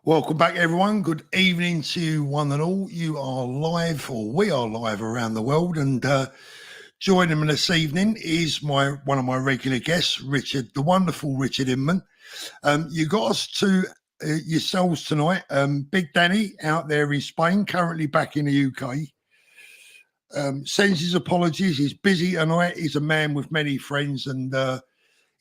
Welcome back, everyone. Good evening to you, one and all. You are live, or we are live around the world, and joining me this evening is one of my regular guests, Richard, the wonderful Richard Inman. You got us to yourselves tonight. Big Danny out there in Spain, currently back in the UK. Sends his apologies. He's busy tonight. He's a man with many friends, and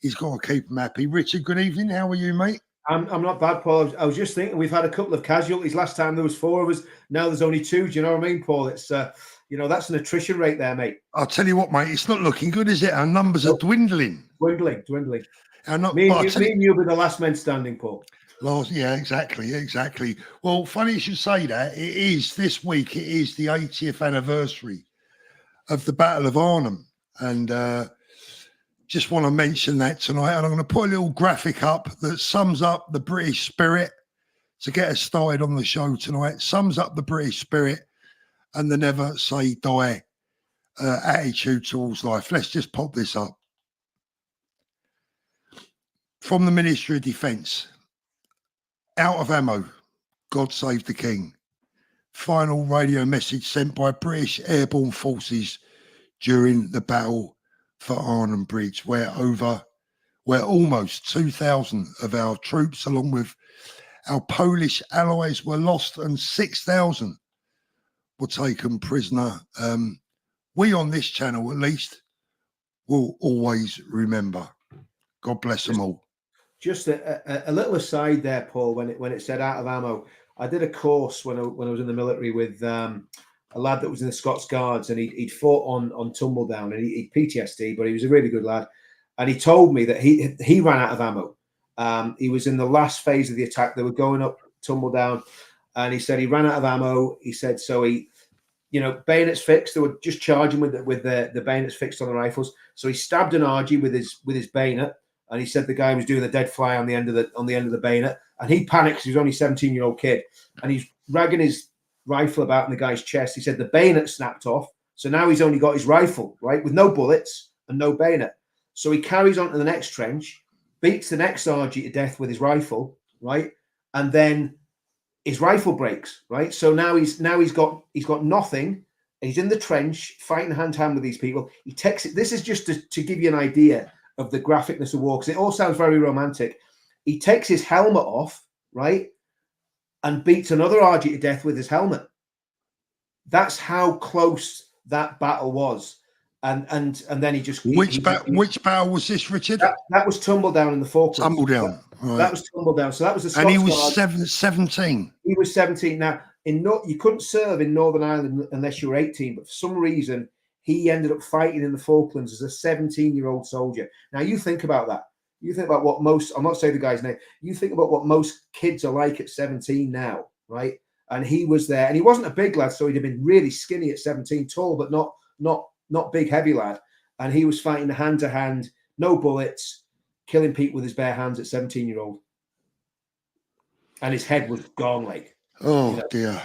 he's got to keep them happy. Richard, good evening. How are you, mate? I'm not bad, Paul. I was just thinking we've had a couple of casualties. Last time there was 4 of us. Now there's only 2. Do you know what I mean, Paul? It's that's an attrition rate there, mate. I'll tell you what, mate. It's not looking good, is it? Our numbers are dwindling. Dwindling. Me and you were the last men standing, Paul. Yeah, exactly. Well, funny you should say that. It is this week. It is the 80th anniversary of the Battle of Arnhem, and just want to mention that tonight. And I'm going to put a little graphic up that sums up the British spirit to get us started on the show tonight. Sums up the British spirit and the never say die attitude towards life. Let's just pop this up. From the Ministry of Defence. Out of ammo. God save the King. Final radio message sent by British airborne forces during the battle for Arnhem Bridge, where almost 2,000 of our troops, along with our Polish allies, were lost and 6,000 were taken prisoner. We on this channel, at least, will always remember. God bless them all. Just a little aside there, Paul. When it said out of ammo, I did a course when I was in the military with a lad that was in the Scots Guards, and he'd fought on Tumbledown, and he'd PTSD, but he was a really good lad. And he told me that he ran out of ammo. He was in the last phase of the attack. They were going up Tumbledown, and he said he ran out of ammo. He said so he, bayonets fixed. They were just charging with the bayonets fixed on the rifles. So he stabbed an RG with his bayonet, and he said the guy was doing a dead fly on the end of the bayonet, and he panicked because he was only a 17-year-old kid, and he's ragging his rifle about in the guy's chest. He said the bayonet snapped off, so now he's only got his rifle, right, with no bullets and no bayonet. So he carries on to the next trench, beats the next RG to death with his rifle, right, and then his rifle breaks, right. So now he's got nothing. He's in the trench fighting hand to hand with these people. He takes it. This is just to give you an idea of the graphicness of war, because it all sounds very romantic. He takes his helmet off, right, and beats another RG to death with his helmet. That's how close that battle was. And then he just... Which battle was this, Richard? That was Tumbledown in the Falklands. Tumbledown. Right. That was Tumbledown. So that was the Scots And he was Guard. 17. He was 17. Now, you couldn't serve in Northern Ireland unless you were 18, but for some reason, he ended up fighting in the Falklands as a 17-year-old soldier. Now, you think about that. You think about what most, I'm not saying the guy's name, you think about what most kids are like at 17 now, right? And he was there, and he wasn't a big lad, so he'd have been really skinny at 17, tall, but not big, heavy lad. And he was fighting hand to hand, no bullets, killing people with his bare hands at 17-year-old. And his head was gone, like. Oh, dear.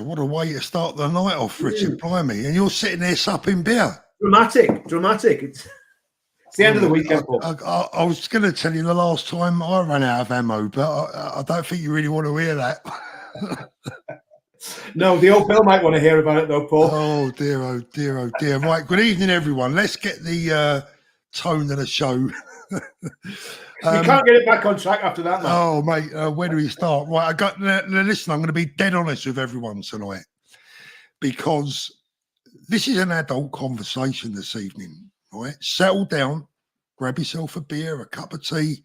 What a way to start the night off, Richard, blimey. And you're sitting there supping beer. Dramatic. It's the end of the weekend, Paul. I was going to tell you the last time I ran out of ammo, but I don't think you really want to hear that. No, the old Bill might want to hear about it, though, Paul. Oh, dear. Right, good evening, everyone. Let's get the tone of the show. You can't get it back on track after that, man. Oh, mate, where do we start? Right, listen, I'm going to be dead honest with everyone tonight, because this is an adult conversation this evening. Right, settle down, grab yourself a beer, a cup of tea,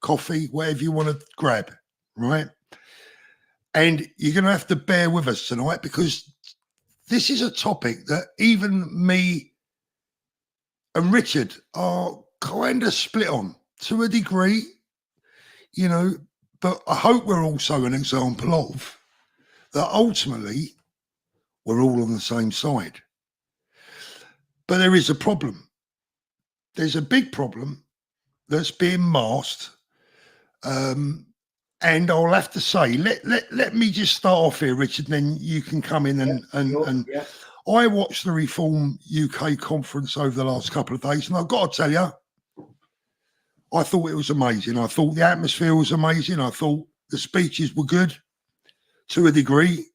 coffee, whatever you want to grab, right? And you're going to have to bear with us tonight, because this is a topic that even me and Richard are kind of split on to a degree, but I hope we're also an example of that ultimately we're all on the same side. But there is a problem. There's a big problem that's being masked. And I'll have to say, let me just start off here, Richard, and then you can come in and Yeah. I watched the Reform UK conference over the last couple of days, and I've got to tell you, I thought it was amazing. I thought the atmosphere was amazing. I thought The speeches were good to a degree.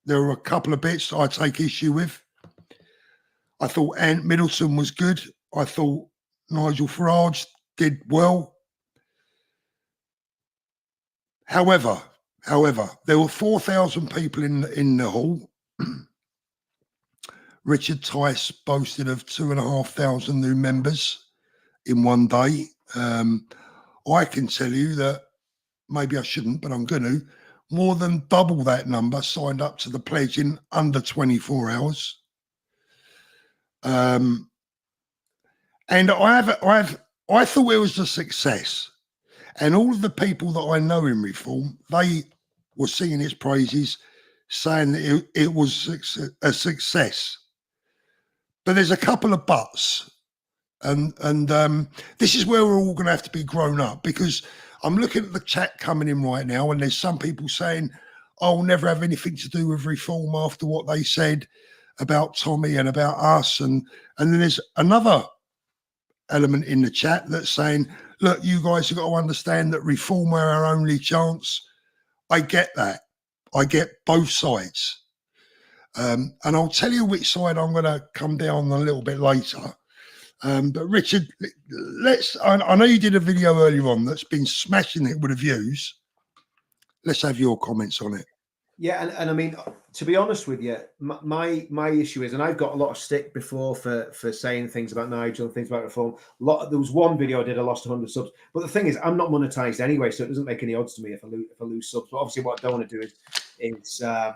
There were a couple of bits I take issue with. I thought Ant Middleton was good. I thought Nigel Farage did well. However, there were 4,000 people in the hall. Richard Tice boasted of 2,500 new members in one day. I can tell you that, maybe I shouldn't, but I'm going to, more than double that number signed up to the pledge in under 24 hours. And I thought it was a success. And all of the people that I know in Reform, they were singing its praises, saying that it was a success. But there's a couple of buts. And this is where we're all going to have to be grown up, because I'm looking at the chat coming in right now, and there's some people saying, I'll never have anything to do with Reform after what they said about Tommy and about us. And then there's another element in the chat that's saying, look, you guys have got to understand that Reform are our only chance. I get that. I get both sides. And I'll tell you which side I'm going to come down a little bit later. But Richard, I know you did a video earlier on that's been smashing it with the views. Let's have your comments on it. Yeah, and I mean, to be honest with you, my issue is, and I've got a lot of stick before for saying things about Nigel and things about Reform. There was one video I did, I lost 100 subs. But the thing is, I'm not monetized anyway, so it doesn't make any odds to me if I lose subs. But obviously, what I don't want to do is I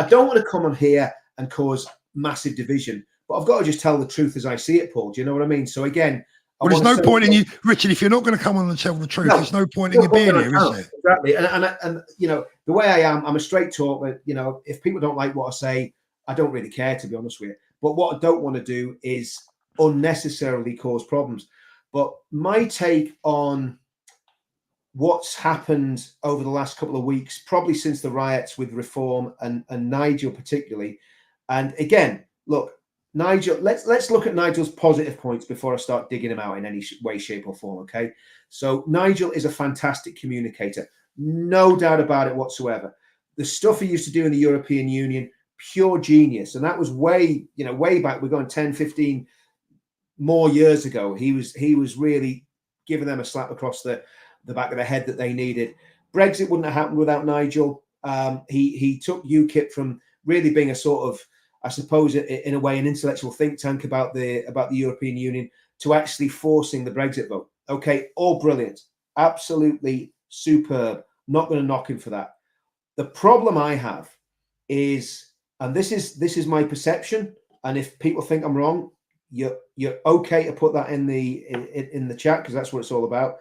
don't want to come on here and cause massive division. But I've got to just tell the truth as I see it, Paul. Do you know what I mean? So again, well, there's no point in you, Richard. If you're not going to come on and tell the truth, there's no point in you being here, is there? Exactly. And you know, the way I am, I'm a straight talker. You know, if people don't like what I say, I don't really care, to be honest with you. But what I don't want to do is unnecessarily cause problems. But my take on what's happened over the last couple of weeks, probably since the riots with Reform and Nigel particularly, and again, look. Nigel, let's look at Nigel's positive points before I start digging him out in any way, shape, or form. Okay, so Nigel is a fantastic communicator, no doubt about it whatsoever. The stuff he used to do in the European Union, pure genius, and that was way back. We're going 10, 15 more years ago. He was really giving them a slap across the back of the head that they needed. Brexit wouldn't have happened without Nigel. He took UKIP from really being a sort of, I suppose, in a way, an intellectual think tank about the European Union to actually forcing the Brexit vote. Okay, all brilliant, absolutely superb. Not going to knock him for that. The problem I have is, and this is my perception, and if people think I'm wrong, you're okay to put that in the chat, because that's what it's all about.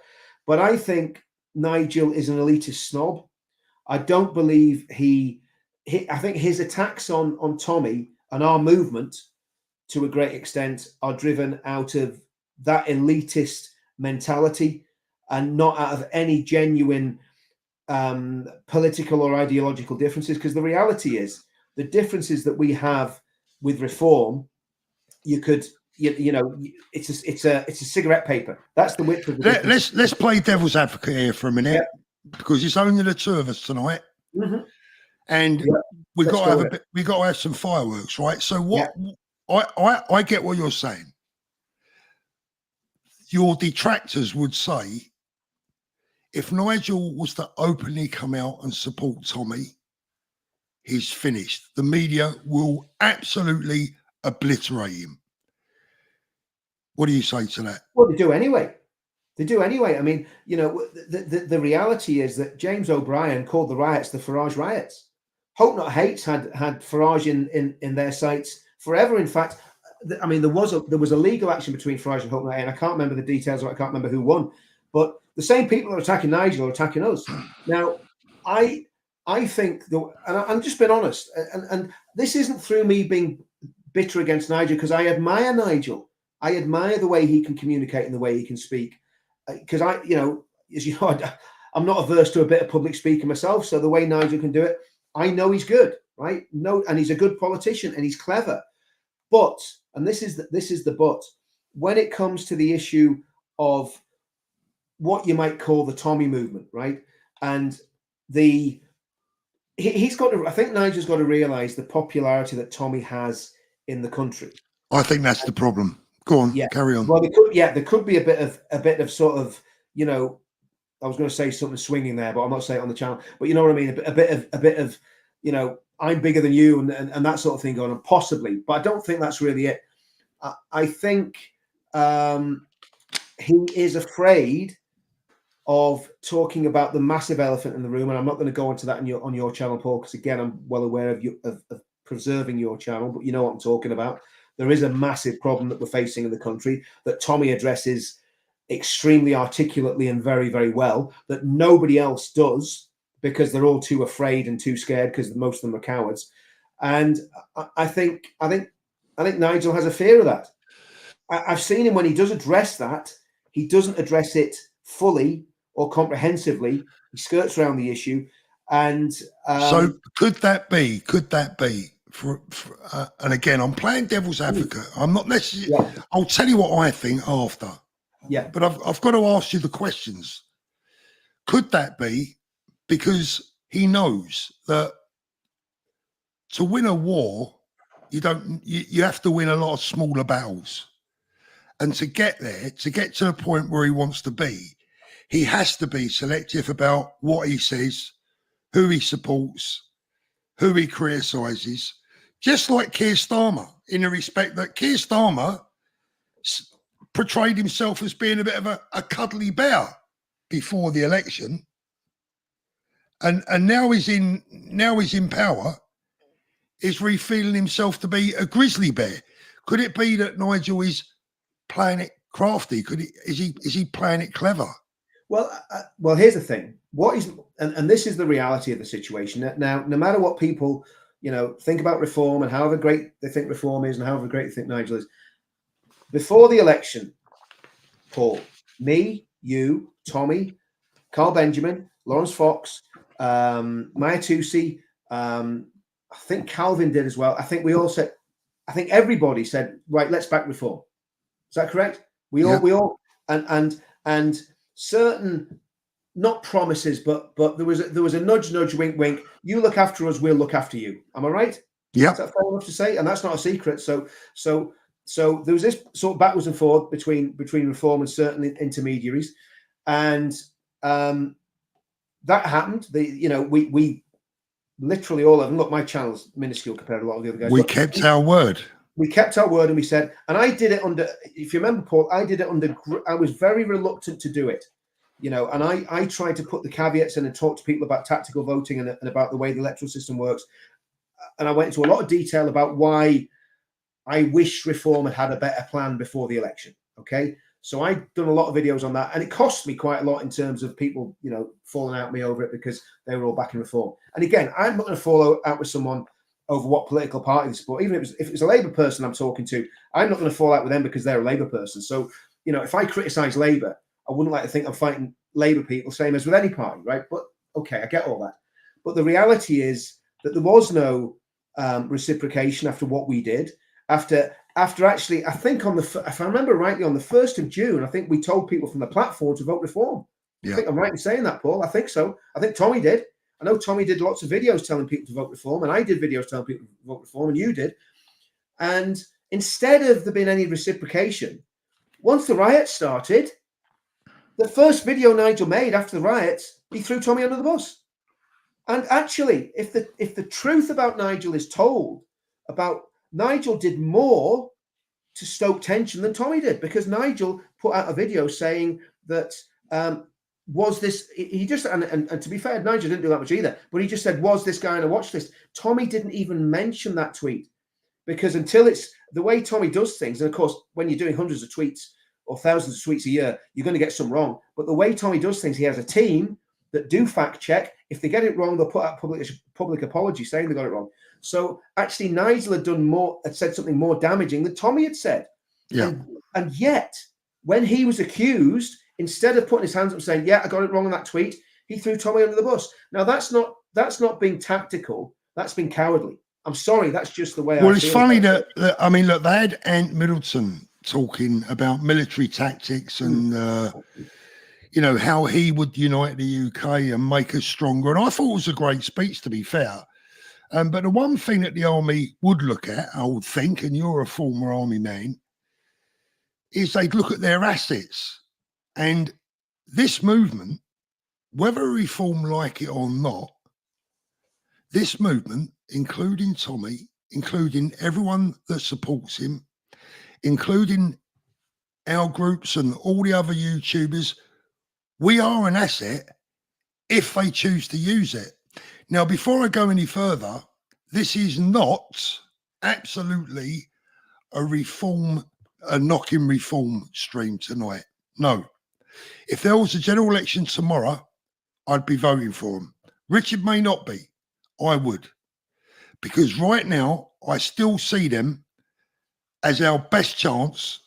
But I think Nigel is an elitist snob. I don't believe I think his attacks on Tommy and our movement, to a great extent, are driven out of that elitist mentality and not out of any genuine political or ideological differences. Because the reality is, the differences that we have with Reform, it's a cigarette paper. That's the width of the difference. Let's play devil's advocate here for a minute, because it's only the two of us tonight. Mm-hmm. And we got to have some fireworks, right? So what I get what you're saying. Your detractors would say, if Nigel was to openly come out and support Tommy, he's finished. The media will absolutely obliterate him. What do you say to that? Well, they do anyway. I mean, you know, the reality is that James O'Brien called the riots the Farage riots. Hope Not Hates had Farage in their sights forever. In fact, I mean, there was a legal action between Farage and Hope Not Hate, and I can't remember the details, or I can't remember who won. But the same people that are attacking Nigel are attacking us. Now, I think, and I'm just being honest, and this isn't through me being bitter against Nigel, because I admire Nigel. I admire the way he can communicate and the way he can speak. Because as you know, I'm not averse to a bit of public speaking myself. So the way Nigel can do it, I know he's good, right? No, and he's a good politician and he's clever. But, and this is the but, when it comes to the issue of what you might call the Tommy movement, right? And he's got to, I think Nigel's got to realise the popularity that Tommy has in the country. I think that's the problem. Go on, carry on. Well, there could be a bit of sort of, you know, I was going to say something swinging there, but I'm not saying it on the channel. But you know what I mean? A bit of, you know, I'm bigger than you and that sort of thing going on, possibly. But I don't think that's really it. I think he is afraid of talking about the massive elephant in the room, and I'm not going to go into that on your channel, Paul, because again, I'm well aware of preserving your channel, but you know what I'm talking about. There is a massive problem that we're facing in the country that Tommy addresses extremely articulately and very, very well, that nobody else does because they're all too afraid and too scared because most of them are cowards. And I think Nigel has a fear of that. I've seen him when he does address that, he doesn't address it fully or comprehensively. He skirts around the issue. And so could that be for and again, I'm playing devil's advocate. I'm not necessarily, I'll tell you what I think after. Yeah. But I've got to ask you the questions. Could that be because he knows that to win a war, you have to win a lot of smaller battles. And to get there, to get to the point where he wants to be, he has to be selective about what he says, who he supports, who he criticises, just like Keir Starmer, in the respect that Keir Starmer portrayed himself as being a bit of a cuddly bear before the election. And now he's in power, is refeeling himself to be a grizzly bear. Could it be that Nigel is playing it crafty? Is he playing it clever? Well, here's the thing. And this is the reality of the situation. Now, no matter what people, you know, think about reform and however great they think reform is and however great they think Nigel is, before the election, Paul, me, you, Tommy, Carl Benjamin, Lawrence Fox, Maya Tusi, I think Calvin did as well. I think we all said, I think everybody said, right, let's back reform. Is that correct? We all, and certain, not promises, but there was a nudge, wink, wink. You look after us, we'll look after you. Am I right? Yeah. Is that fair enough to say? And that's not a secret. So there was this sort of backwards and forth between reform and certain intermediaries, and that happened. We literally all of them. Look, my channel's minuscule compared to a lot of the other guys. We kept our word. We kept our word, and we said, and I did it under, if you remember, Paul, I did it under, I was very reluctant to do it, you know, and I tried to put the caveats in and talk to people about tactical voting and about the way the electoral system works. And I went into a lot of detail about why I wish reform had a better plan before the election. Okay. So I'd done a lot of videos on that, and it cost me quite a lot in terms of people, you know, falling out with me over it because they were all backing reform. And again, I'm not going to fall out with someone over what political party they support. Even if it was a Labour person I'm talking to, I'm not going to fall out with them because they're a Labour person. So, you know, if I criticise Labour, I wouldn't like to think I'm fighting Labour people, same as with any party, right? But okay, I get all that. But the reality is that there was no reciprocation after what we did. After actually, I think if I remember rightly, on the 1st of June, I think we told people from the platform to vote reform. Yeah. I think I'm right in saying that, Paul. I think so. I think Tommy did. I know Tommy did lots of videos telling people to vote reform, and I did videos telling people to vote reform, and you did. And instead of there being any reciprocation, once the riots started, the first video Nigel made after the riots, he threw Tommy under the bus. And actually, if the truth about Nigel is told, about Nigel did more to stoke tension than Tommy did, because Nigel put out a video saying that was this, he just, and to be fair, Nigel didn't do that much either, but he just said, was this guy on a watch list? Tommy didn't even mention that tweet, because until it's the way Tommy does things, and of course, when you're doing hundreds of tweets or thousands of tweets a year, you're going to get some wrong. But the way Tommy does things, he has a team that do fact check. If they get it wrong, they'll put out public apology saying they got it wrong. So actually, Nigel had said something more damaging than Tommy had said. Yeah. And yet, when he was accused, instead of putting his hands up and saying, "Yeah, I got it wrong on that tweet," he threw Tommy under the bus. Now that's not being tactical. That's being cowardly. I'm sorry. That's just the way. Well, it's funny that I mean, look, they had Ant Middleton talking about military tactics and you know, how he would unite the UK and make us stronger. And I thought it was a great speech, to be fair. But the one thing that the army would look at, I would think, and you're a former army man, is they'd look at their assets. And this movement, whether Reform like it or not, this movement, including Tommy, including everyone that supports him, including our groups and all the other YouTubers, we are an asset if they choose to use it. Now, before I go any further, this is not absolutely a knocking Reform stream tonight. No. If there was a general election tomorrow, I'd be voting for him. Richard may not be. I would. Because right now, I still see them as our best chance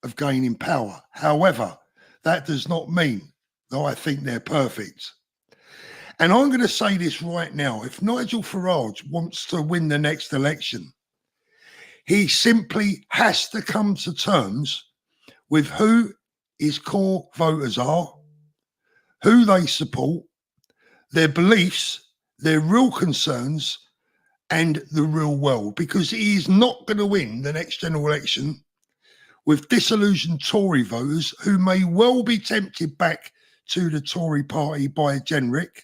of gaining power. However, that does not mean that I think they're perfect. And I'm going to say this right now. If Nigel Farage wants to win the next election, he simply has to come to terms with who his core voters are, who they support, their beliefs, their real concerns, and the real world, because he is not going to win the next general election with disillusioned Tory voters who may well be tempted back to the Tory party by Jenrick,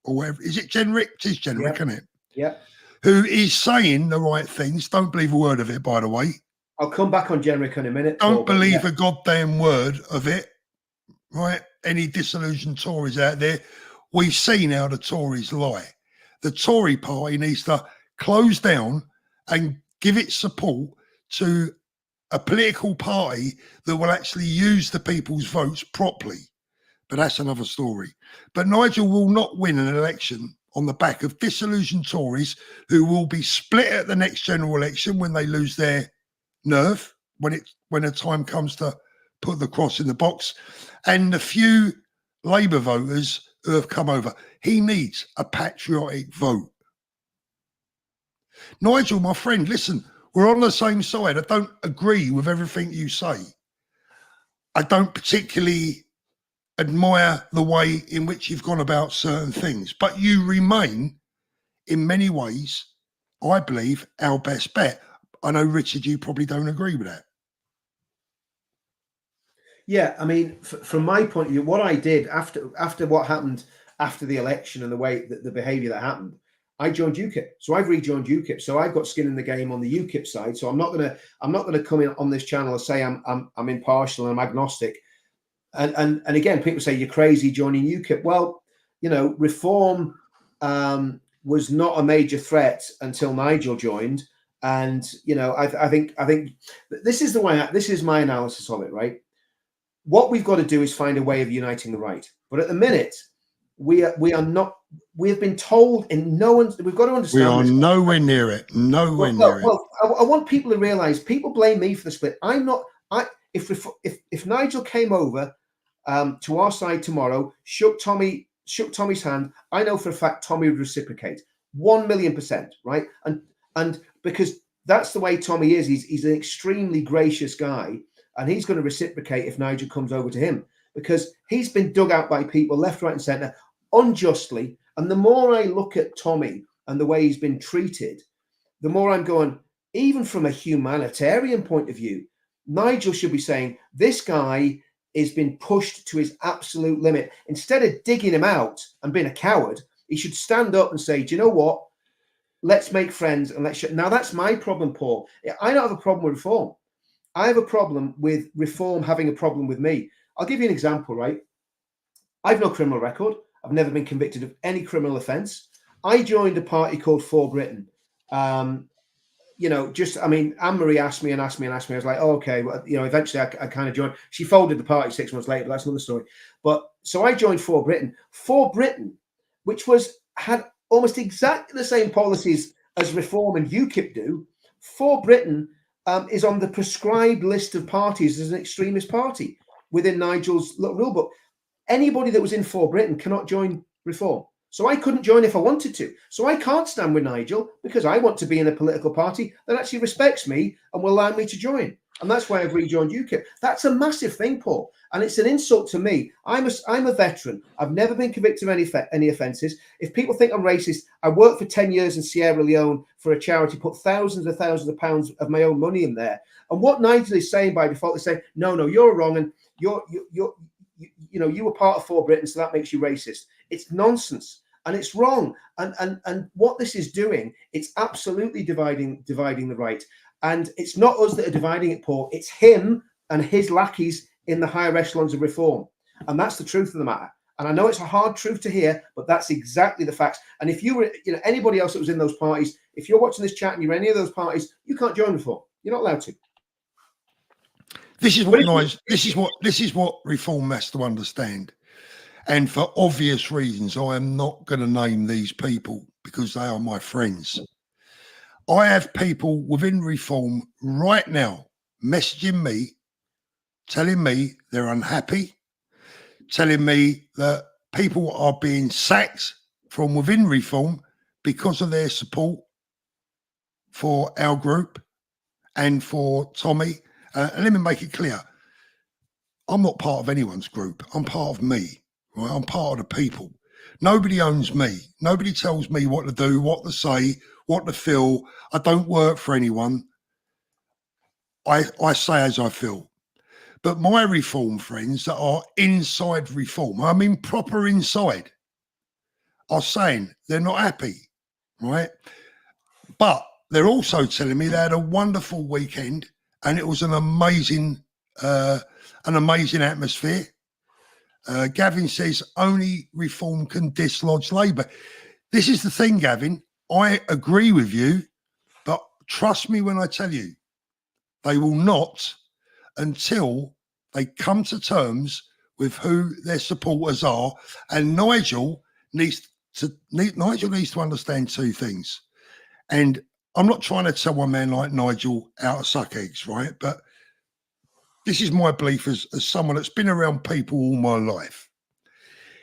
or whatever. Is it Jenrick? It is Jenrick, isn't it? Yeah. Who is saying the right things. Don't believe a word of it, by the way. I'll come back on Jenrick in a minute. Don't believe a goddamn word of it, right? Any disillusioned Tories out there, we've seen how the Tories lie. The Tory party needs to close down and give its support to a political party that will actually use the people's votes properly. But that's another story. But Nigel will not win an election on the back of disillusioned Tories who will be split at the next general election when they lose their nerve, when the time comes to put the cross in the box, and the few Labour voters who have come over. He needs a patriotic vote. Nigel, my friend, listen, we're on the same side. I don't agree with everything you say. I don't particularly admire the way in which you've gone about certain things, but you remain, in many ways, I believe, our best bet. I know, Richard, you probably don't agree with that. Yeah, I mean, from my point of view, what I did after what happened after the election and the way that the behaviour that happened, I joined UKIP. So I've rejoined UKIP. So I've got skin in the game on the UKIP side. So I'm not gonna come in on this channel and say I'm impartial and I'm agnostic. And again, people say you're crazy joining UKIP. Well, you know, Reform was not a major threat until Nigel joined. And you know, I think this is this is my analysis of it, right? What we've got to do is find a way of uniting the right. But at the minute, we are not. We have been told in no one's. We've got to understand. We are nowhere near it. Nowhere near it. Well, I want people to realise. People blame me for the split. I'm not. If Nigel came over to our side tomorrow, shook Tommy's hand, I know for a fact Tommy would reciprocate 1,000,000%, right? And because that's the way Tommy is. He's an extremely gracious guy. And he's going to reciprocate if Nigel comes over to him, because he's been dug out by people left, right, and centre unjustly. And the more I look at Tommy and the way he's been treated, the more I'm going, even from a humanitarian point of view, Nigel should be saying, this guy has been pushed to his absolute limit. Instead of digging him out and being a coward, he should stand up and say, do you know what? Let's make friends and let's. Now, that's my problem, Paul. I don't have a problem with Reform. I have a problem with Reform having a problem with me. I'll give you an example, right? I've no criminal record. I've never been convicted of any criminal offence. I joined a party called For Britain. You know, Anne-Marie asked me. I was like, oh, okay. Well, you know, eventually I kind of joined. She folded the party 6 months later. But that's another story. But so I joined For Britain. For Britain, which had almost exactly the same policies as Reform and UKIP do. For Britain is on the prescribed list of parties as an extremist party within Nigel's rule book. Anybody that was in For Britain cannot join Reform. So I couldn't join if I wanted to. So I can't stand with Nigel because I want to be in a political party that actually respects me and will allow me to join. And that's why I've rejoined UKIP. That's a massive thing, Paul. And it's an insult to me. I'm a veteran. I've never been convicted of any offences. If people think I'm racist, I worked for 10 years in Sierra Leone for a charity, put thousands of pounds of my own money in there. And what Nigel is saying by default is saying, no, you're wrong. And you were part of For Britain, so that makes you racist. It's nonsense. And it's wrong. And what this is doing, it's absolutely dividing the right. And it's not us that are dividing it, Paul. It's him and his lackeys in the higher echelons of reform. And that's the truth of the matter. And I know it's a hard truth to hear, but that's exactly the facts. And if you were, anybody else that was in those parties, if you're watching this chat and you're any of those parties, you can't join reform. You're not allowed to. This is what reform has to understand. And for obvious reasons, I am not going to name these people because they are my friends. I have people within reform right now messaging me, telling me they're unhappy, telling me that people are being sacked from within reform because of their support for our group and for Tommy. And let me make it clear, I'm not part of anyone's group. I'm part of me. Right? I'm part of the people. Nobody owns me. Nobody tells me what to do, what to say, what to feel. I don't work for anyone. I say as I feel. But my reform friends that are inside reform, I mean proper inside, are saying they're not happy, right? But they're also telling me they had a wonderful weekend and it was an amazing atmosphere. Gavin says only reform can dislodge Labour. This is the thing, Gavin. I agree with you, but trust me when I tell you, they will not until they come to terms with who their supporters are. And Nigel needs to understand two things. And I'm not trying to tell one man like Nigel how to suck eggs, right? But this is my belief as someone that's been around people all my life.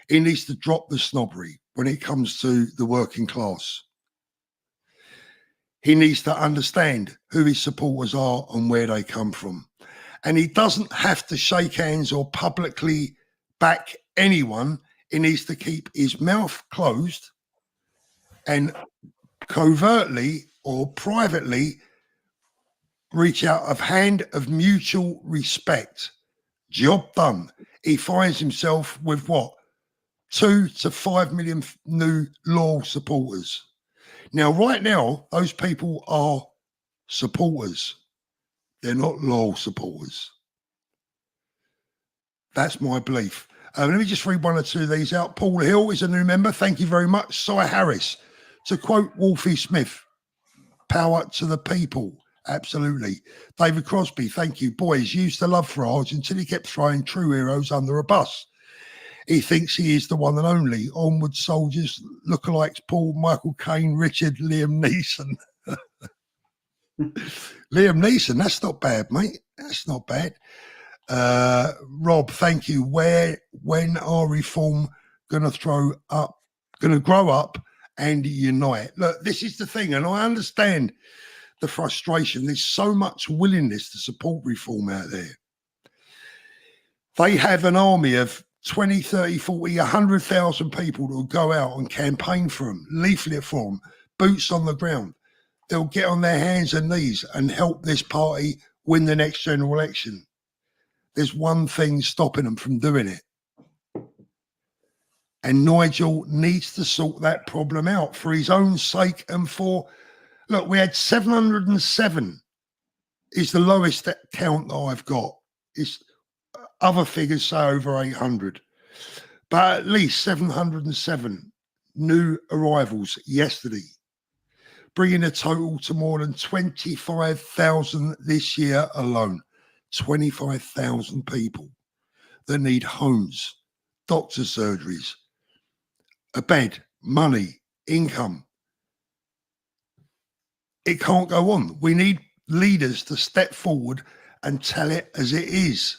He needs to drop the snobbery when it comes to the working class. He needs to understand who his supporters are and where they come from. And he doesn't have to shake hands or publicly back anyone. He needs to keep his mouth closed and covertly or privately reach out a hand of mutual respect. Job done. He finds himself with what? 2 to 5 million new loyal supporters. Now, right now, those people are supporters. They're not loyal supporters. That's my belief. Let me just read one or two of these out. Paul Hill is a new member. Thank you very much. Cy Harris. To quote Wolfie Smith, power to the people. Absolutely. David Crosby, thank you. Boys used to love Farage until he kept throwing true heroes under a bus. He thinks he is the one and only. Onward soldiers, lookalikes, Paul, Michael Caine, Richard, Liam Neeson. Liam Neeson, that's not bad, mate. That's not bad. Rob, thank you. When are reform going to grow up and unite? Look, this is the thing, and I understand the frustration. There's so much willingness to support reform out there. They have an army of 20, 30, 40, 100,000 people that will go out and campaign for them, leaflet for them, boots on the ground. They'll get on their hands and knees and help this party win the next general election. There's one thing stopping them from doing it. And Nigel needs to sort that problem out for his own sake and for... Look, we had 707 is the lowest count that I've got. It's other figures say over 800. But at least 707 new arrivals yesterday, bringing the total to more than 25,000 this year alone. 25,000 people that need homes, doctor surgeries, a bed, money, income. It can't go on. We need leaders to step forward and tell it as it is.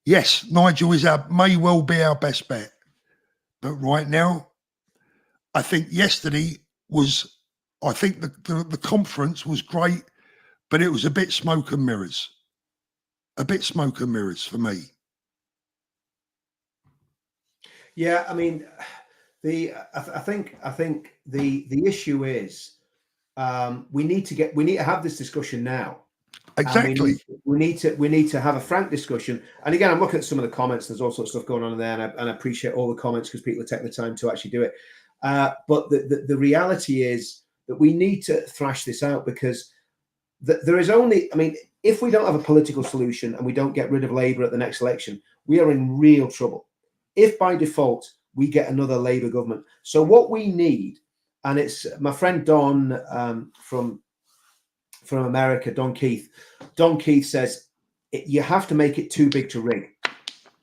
Yes, Nigel may well be our best bet. But right now, I think yesterday the conference was great, but it was a bit smoke and mirrors. A bit smoke and mirrors for me. Yeah, I mean, I think the issue is we need to have this discussion now. Exactly. We need to have a frank discussion. And again, I'm looking at some of the comments. There's all sorts of stuff going on there, and I appreciate all the comments because people are taking the time to actually do it. But the reality is that we need to thrash this out, because there is only, I mean, if we don't have a political solution and we don't get rid of Labour at the next election, we are in real trouble. If by default we get another Labour government. So what we need, and it's my friend Don from America, Don Keith says you have to make it too big to rig.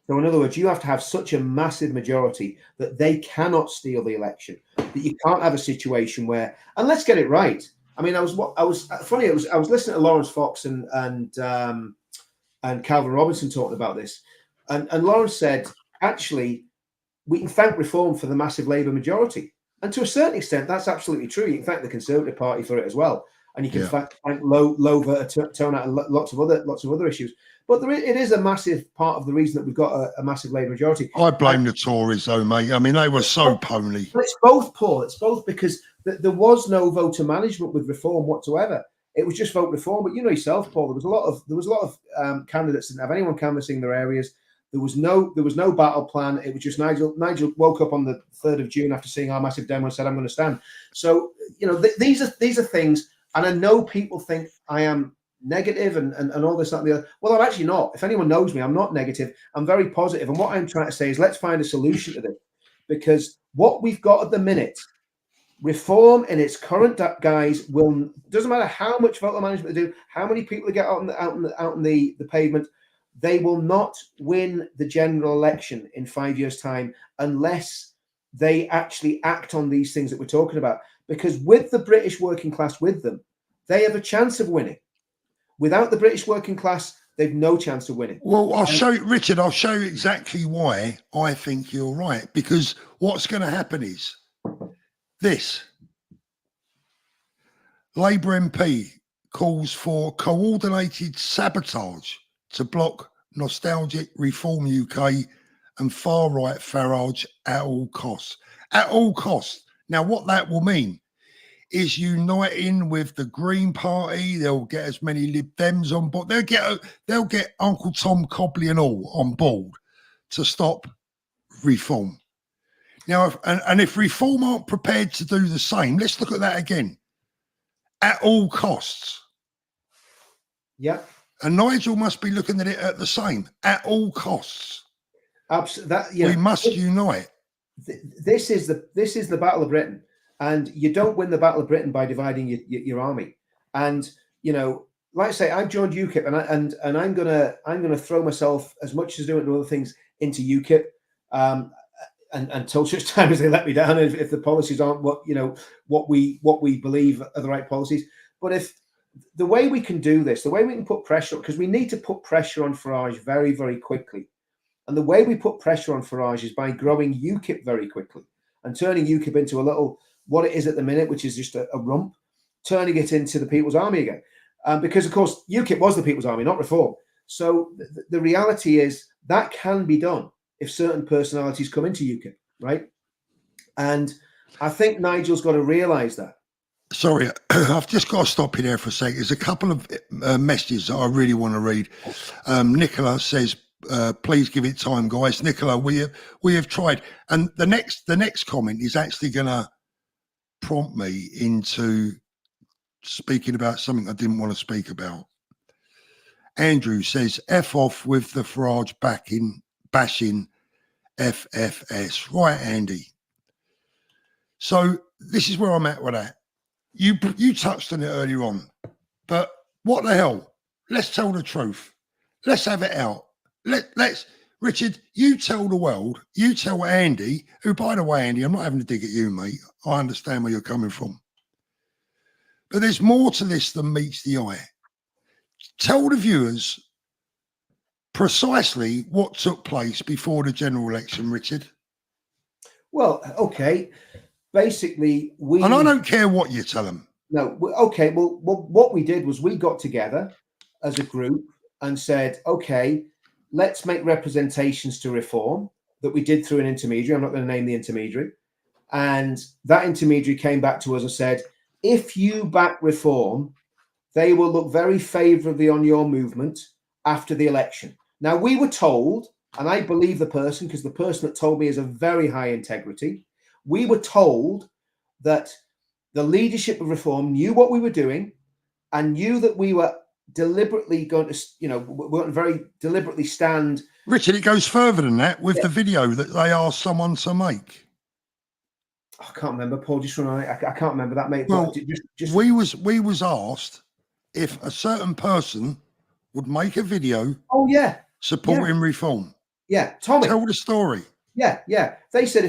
So in other words, you have to have such a massive majority that they cannot steal the election, that you can't have a situation where, and let's get it right. I mean, I was listening to Lawrence Fox and Calvin Robinson talking about this, and Lawrence said, actually, we can thank Reform for the massive Labour majority, and to a certain extent, that's absolutely true. You can thank the Conservative Party for it as well, and you can thank low voter turnout and lots of other issues. But it is a massive part of the reason that we've got a massive Labour majority. I blame the Tories, though, mate. I mean, they were so pony. But it's both, Paul. It's both, because there was no voter management with Reform whatsoever. It was just vote Reform. But you know yourself, Paul, there was a lot of candidates that didn't have anyone canvassing their areas. There was no battle plan. It was just Nigel woke up on the 3rd of June after seeing our massive demo and said, "I'm going to stand." So these are things, and I know people think I am negative and all this, that, and the other. Well, I'm actually not. If anyone knows me, I'm not negative. I'm very positive. And what I'm trying to say is, let's find a solution to this, because what we've got at the minute, Reform in its current guise, doesn't matter how much voter management they do, how many people they get out on the pavement, they will not win the general election in 5 years' time unless they actually act on these things that we're talking about. Because with the British working class with them, they have a chance of winning. Without the British working class, they've no chance of winning. Well, I'll show you, Richard, I'll show you exactly why I think you're right. Because what's going to happen is this. Labour MP calls for coordinated sabotage to block nostalgic Reform UK and far-right Farage at all costs. At all costs. Now, what that will mean is uniting with the Green Party. They'll get as many Lib Dems on board. They'll get Uncle Tom Cobley and all on board to stop Reform. Now, if Reform aren't prepared to do the same, let's look at that again. At all costs. Yeah. And Nigel must be looking at it at the same. At all costs. Absolutely. We must unite. This is the Battle of Britain. And you don't win the Battle of Britain by dividing your army. And like I say, I've joined UKIP, and I'm gonna throw myself, as much as doing other things, into UKIP, and until such time as they let me down. If the policies aren't what we believe are the right policies. But if the way we can do this, the way we can put pressure, because we need to put pressure on Farage very, very quickly. And the way we put pressure on Farage is by growing UKIP very quickly and turning UKIP into a little, what it is at the minute, which is just a rump, turning it into the People's Army again. Because, of course, UKIP was the People's Army, not Reform. So the reality is that can be done if certain personalities come into UKIP, right? And I think Nigel's got to realise that. Sorry, I've just got to stop you there for a second. There's a couple of messages that I really want to read. Nicola says, please give it time, guys. Nicola, we have tried. And the next comment is actually going to prompt me into speaking about something I didn't want to speak about. Andrew says, F off with the Farage bashing FFS. Right, Andy. So this is where I'm at with that. You touched on it earlier on, but what the hell? Let's tell the truth. Let's have it out. Let's Richard, you tell the world, you tell Andy, who, by the way, Andy, I'm not having to dig at you, mate. I understand where you're coming from. But there's more to this than meets the eye. Tell the viewers precisely what took place before the general election, Richard. Well, okay. Basically, and I don't care what you tell them. No. Okay. Well, what we did was we got together as a group and said, okay, let's make representations to reform that we did through an intermediary. I'm not going to name the intermediary. And that intermediary came back to us and said, if you back reform, they will look very favourably on your movement after the election. Now, we were told, and I believe the person, because the person that told me is of very high integrity, we were told that the leadership of reform knew what we were doing and knew that we were deliberately going to, we weren't very deliberately stand. Richard, it goes further than that with the video that they asked someone to make. I can't remember, Paul. Just remind me. I can't remember that, mate. Well, just we was asked if a certain person would make a video. Oh yeah, supporting reform. Yeah, Tommy. Tell the story. Yeah. They said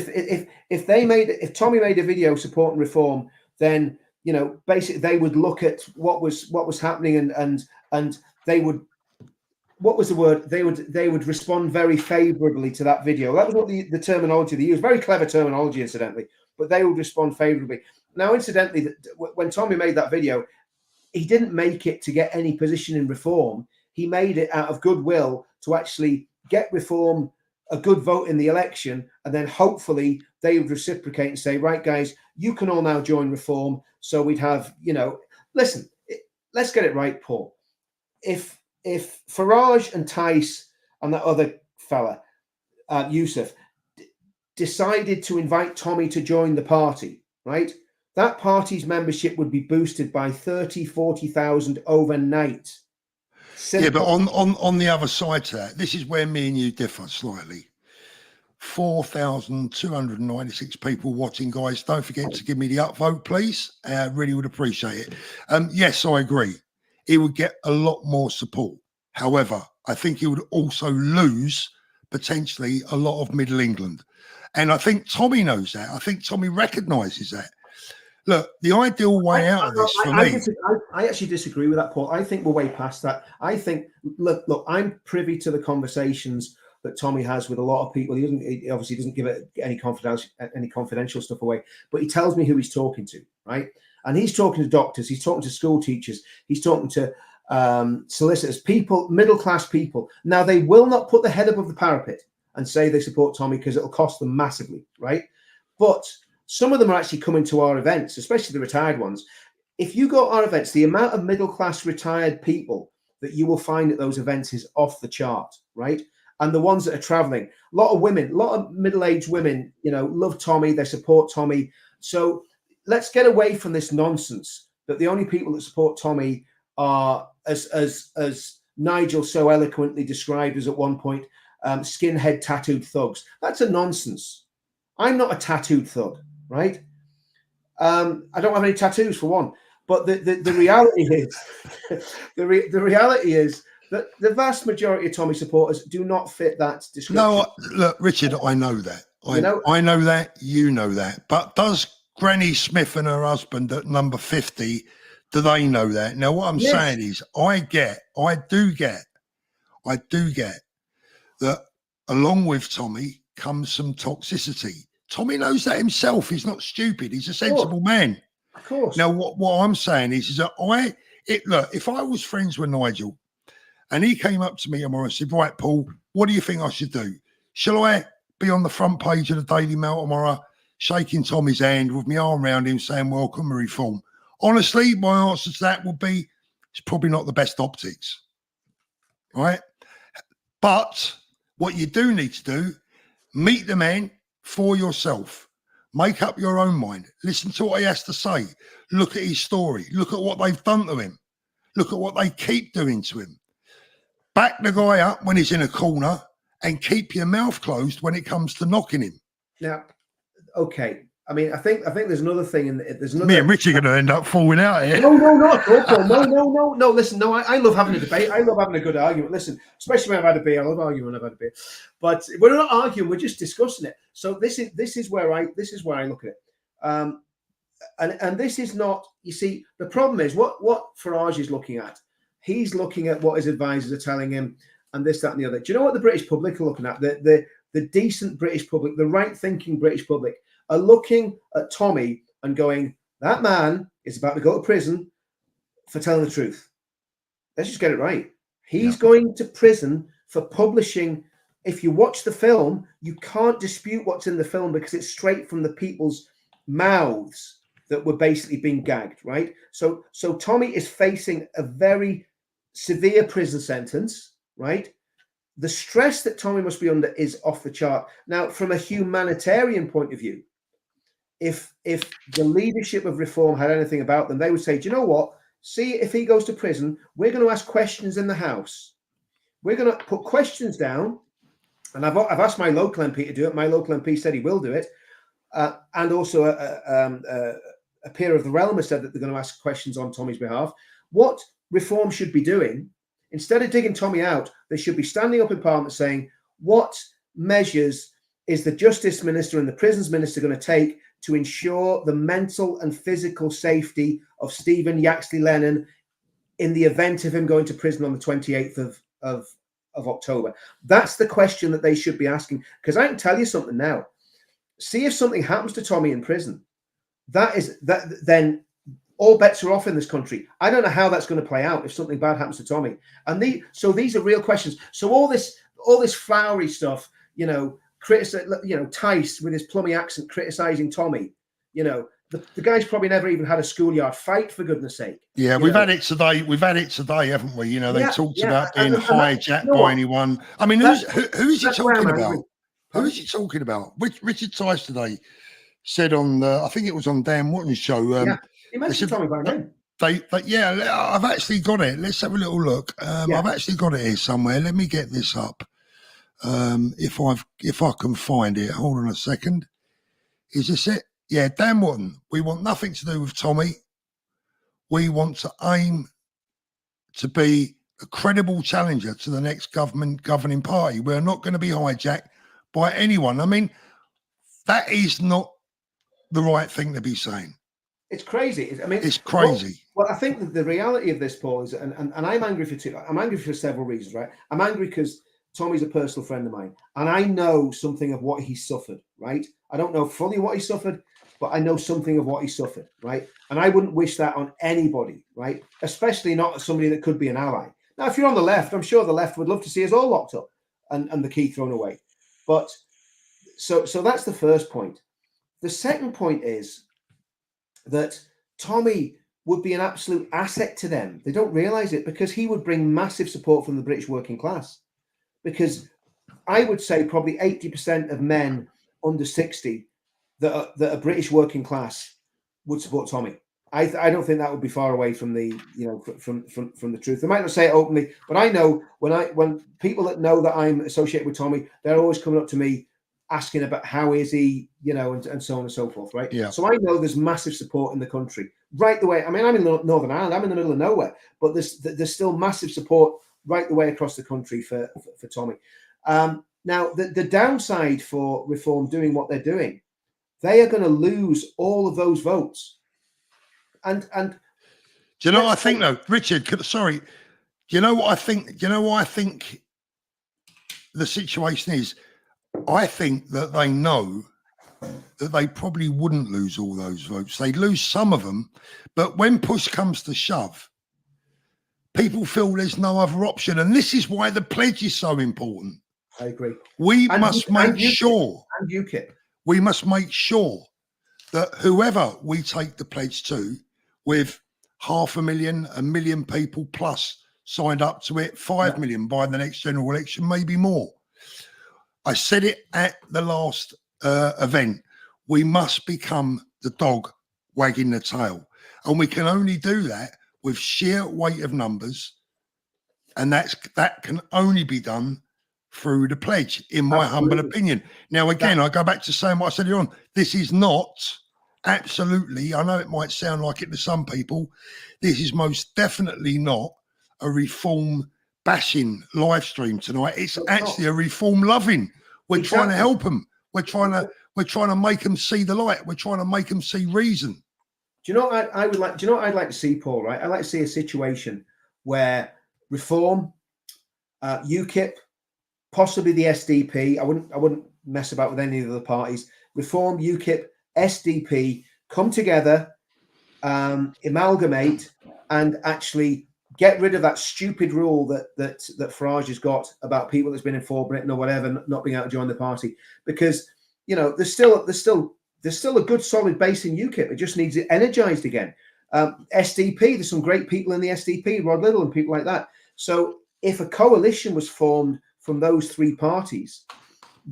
if Tommy made a video supporting reform, then basically they would look at what was happening and they would, what was the word? They would respond very favourably to that video. That was what the terminology they used. Very clever terminology, incidentally. But they would respond favourably. Now, incidentally, when Tommy made that video, he didn't make it to get any position in reform. He made it out of goodwill to actually get reform a good vote in the election, and then hopefully they would reciprocate and say, right, guys, you can all now join reform. So we'd have, listen, let's get it right, Paul. If Farage and Tice and that other fella, Yusuf, decided to invite Tommy to join the party, right? That party's membership would be boosted by 30, 40,000 overnight. Simple. Yeah, but on the other side to that, this is where me and you differ slightly. 4,296 people watching, guys. Don't forget to give me the upvote, please. I really would appreciate it. Yes, I agree. He would get a lot more support. However, I think he would also lose potentially a lot of Middle England. And I think Tommy knows that. I think Tommy recognises that. Look, the ideal way out of this for me. I actually disagree with that, Paul. I think we're way past that. I think, look, I'm privy to the conversations that Tommy has with a lot of people. He obviously doesn't give it any confidential stuff away, but he tells me who he's talking to, right? And he's talking to doctors, he's talking to school teachers, he's talking to solicitors, people, middle-class people. Now, they will not put their head above the parapet and say they support Tommy because it'll cost them massively, right? But some of them are actually coming to our events, especially the retired ones. If you go to our events, the amount of middle-class retired people that you will find at those events is off the chart, right? And the ones that are traveling, a lot of women, a lot of middle-aged women, love Tommy, they support Tommy. So let's get away from this nonsense that the only people that support Tommy are, as Nigel so eloquently described us at one point, skinhead tattooed thugs. That's a nonsense. I'm not a tattooed thug, right? I don't have any tattoos for one. But the reality is, the reality is that the vast majority of Tommy supporters do not fit that description. No, look, Richard, I know that. I know that. You know that. But does Granny Smith and her husband at number 50, do they know that? Now, what I'm saying is, I do get that along with Tommy comes some toxicity. Tommy knows that himself. He's not stupid. He's a sensible man. Of course. Now, what I'm saying is that look, if I was friends with Nigel and he came up to me tomorrow and said, right, Paul, what do you think I should do? Shall I be on the front page of the Daily Mail tomorrow, shaking Tommy's hand with my arm around him saying, welcome to reform? Honestly, my answer to that would be, it's probably not the best optics, right? But what you do need to do, meet the man for yourself. Make up your own mind. Listen to what he has to say. Look at his story. Look at what they've done to him. Look at what they keep doing to him. Back the guy up when he's in a corner and keep your mouth closed when it comes to knocking him. Now, okay. I mean, I think there's another thing, and there's another. Me and Richie are going to end up falling out here. No, not at all. No. Listen, no. I love having a debate. I love having a good argument. Listen, especially when I've had a beer. I love arguing when I've had a beer. But we're not arguing. We're just discussing it. So this is where I look at it. And this is not. You see, the problem is what Farage is looking at. He's looking at what his advisors are telling him, and this, that, and the other. Do you know what the British public are looking at? The decent British public, the right-thinking British public, are looking at Tommy and going, That man is about to go to prison for telling the truth. Let's just get it right. He's going to prison for publishing. If you watch the film, you can't dispute what's in the film because it's straight from the people's mouths that were basically being gagged, right? So Tommy is facing a very severe prison sentence, right? The stress that Tommy must be under is off the chart. Now, from a humanitarian point of view, if the leadership of Reform had anything about them, they would say, do you know what? See, if he goes to prison, we're going to ask questions in the House. We're going to put questions down. And I've asked my local MP to do it. My local MP said he will do it. And also a peer of the realm has said that they're going to ask questions on Tommy's behalf. What Reform should be doing, instead of digging Tommy out, they should be standing up in Parliament saying, what measures is the Justice Minister and the Prisons Minister going to take to ensure the mental and physical safety of Stephen Yaxley Lennon in the event of him going to prison on the 28th of October? That's the question that they should be asking. Because I can tell you something now. See if something happens to Tommy in prison. Then all bets are off in this country. I don't know how that's going to play out if something bad happens to Tommy. And these are real questions. So all this flowery stuff, Tice with his plummy accent criticizing Tommy, the guy's probably never even had a schoolyard fight, for goodness sake. Yeah, we've had it today. We've had it today, haven't we? They talked about being hijacked by anyone. I mean, who is he talking about? Who is he talking about? Richard Tice today said on I think it was on Dan Watton's show. He mentioned Tommy by name. I've actually got it. Let's have a little look. I've actually got it here somewhere. Let me get this up. If I can find it. Hold on a second. Is this it? Yeah, Dan Watton. We want nothing to do with Tommy. We want to aim to be a credible challenger to the next governing party. We're not going to be hijacked by anyone. I mean, that is not the right thing to be saying. It's crazy. It's crazy. Well, I think that the reality of this, Paul, is, and I'm angry I'm angry for several reasons, right? I'm angry because Tommy's a personal friend of mine, and I know something of what he suffered, right? I don't know fully what he suffered, but I know something of what he suffered, right? And I wouldn't wish that on anybody, right? Especially not somebody that could be an ally. Now, if you're on the left, I'm sure the left would love to see us all locked up and the key thrown away. But so that's the first point. The second point is that Tommy would be an absolute asset to them. They don't realize it because he would bring massive support from the British working class. Because I would say probably 80% of men under 60 that are British working class would support Tommy. I don't think that would be far away from the from the truth. They might not say it openly, but I know when people that know that I'm associated with Tommy, they're always coming up to me asking about how is he, and so on and so forth, right? Yeah. So I know there's massive support in the country right the way. I mean, I'm in Northern Ireland, I'm in the middle of nowhere, but there's still massive support right the way across the country for Tommy. Now, the downside for Reform doing what they're doing, they are going to lose all of those votes. And do you know what I think though, Richard? Sorry, do you know what I think? Do you know what I think the situation is? I think that they know that they probably wouldn't lose all those votes. They'd lose some of them, but when push comes to shove, people feel there's no other option, and this is why the pledge is so important. I agree. We must make sure that whoever we take the pledge to, with 500,000, 1 million people plus signed up to it, 5 million by the next general election, maybe more. I said it at the last event. We must become the dog wagging the tail. And we can only do that with sheer weight of numbers. And that can only be done through the pledge, in my humble opinion. Now, again, I go back to saying what I said earlier on. This is not absolutely, I know it might sound like it to some people, this is most definitely not a Reform bashing live stream tonight. It's actually a Reform loving. We're trying to help them. We're trying to make them see the light. We're trying to make them see reason. Do you know what I would like? Do you know what I'd like to see, Paul? Right, I'd like to see a situation where Reform, UKIP, possibly the SDP. I wouldn't mess about with any of the parties. Reform, UKIP, SDP come together amalgamate and actually get rid of that stupid rule that Farage has got about people that's been in for Britain or whatever not being able to join the party, because there's still a good solid base in UKIP. It just needs it energized again. SDP, there's some great people in the SDP, Rod Little and people like that. So if a coalition was formed from those three parties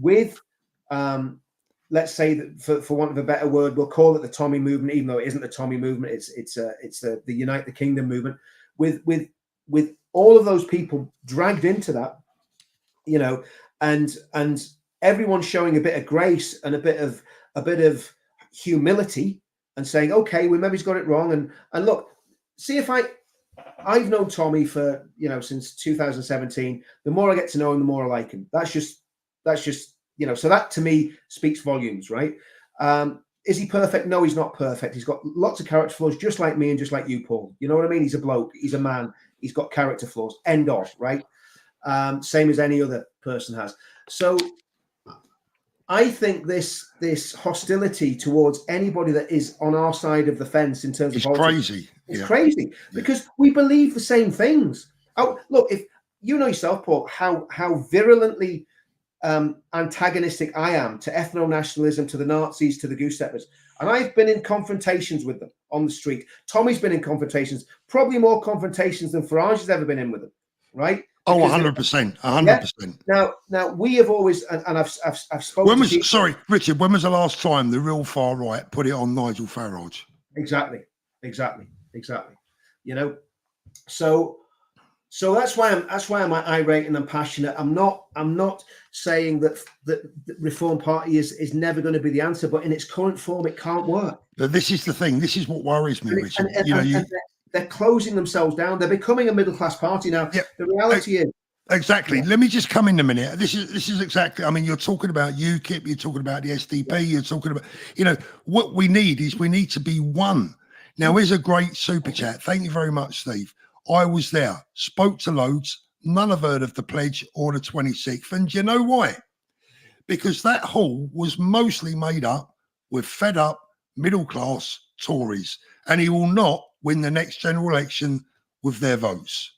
with let's say that for want of a better word, we'll call it the Tommy movement, even though it isn't the Tommy movement, it's the Unite the Kingdom movement, with all of those people dragged into that, and everyone showing a bit of grace and a bit of humility and saying, okay, well, maybe he's got it wrong, and look, see, if I've known Tommy for since 2017. The more I get to know him, the more I like him. That's just so that to me speaks volumes, right? Is he perfect? No, he's not perfect. He's got lots of character flaws, just like me and just like you, Paul. You know what I mean? He's a bloke. He's a man. He's got character flaws. End of, right? Same as any other person has. So I think this hostility towards anybody that is on our side of the fence in terms of politics, crazy. It's crazy because we believe the same things. Oh, look, if you know yourself, Paul, how virulently antagonistic I am to ethno-nationalism, to the Nazis, to the goose steppers, and I've been in confrontations with them on the street. Tommy's been in confrontations, probably more confrontations than Farage has ever been in with them, right? Oh, 100%, 100%. Now we have always, and I've spoken. Sorry, Richard, when was the last time the real far right put it on Nigel Farage? Exactly. So that's why I'm irate and I'm passionate. I'm not saying that the Reform Party is never going to be the answer, but in its current form, it can't work. But this is the thing. This is what worries me, Richard. And they're closing themselves down. They're becoming a middle class party now. Yeah, the reality is. Exactly. Yeah. Let me just come in a minute. This is exactly. I mean, you're talking about UKIP. You're talking about the SDP. You're talking about. What we need to be one. Now, here's a great super chat. Thank you very much, Steve. I was there, spoke to loads, none have heard of the pledge or the 26th. And you know why? Because that hall was mostly made up with fed up middle class Tories, and he will not win the next general election with their votes.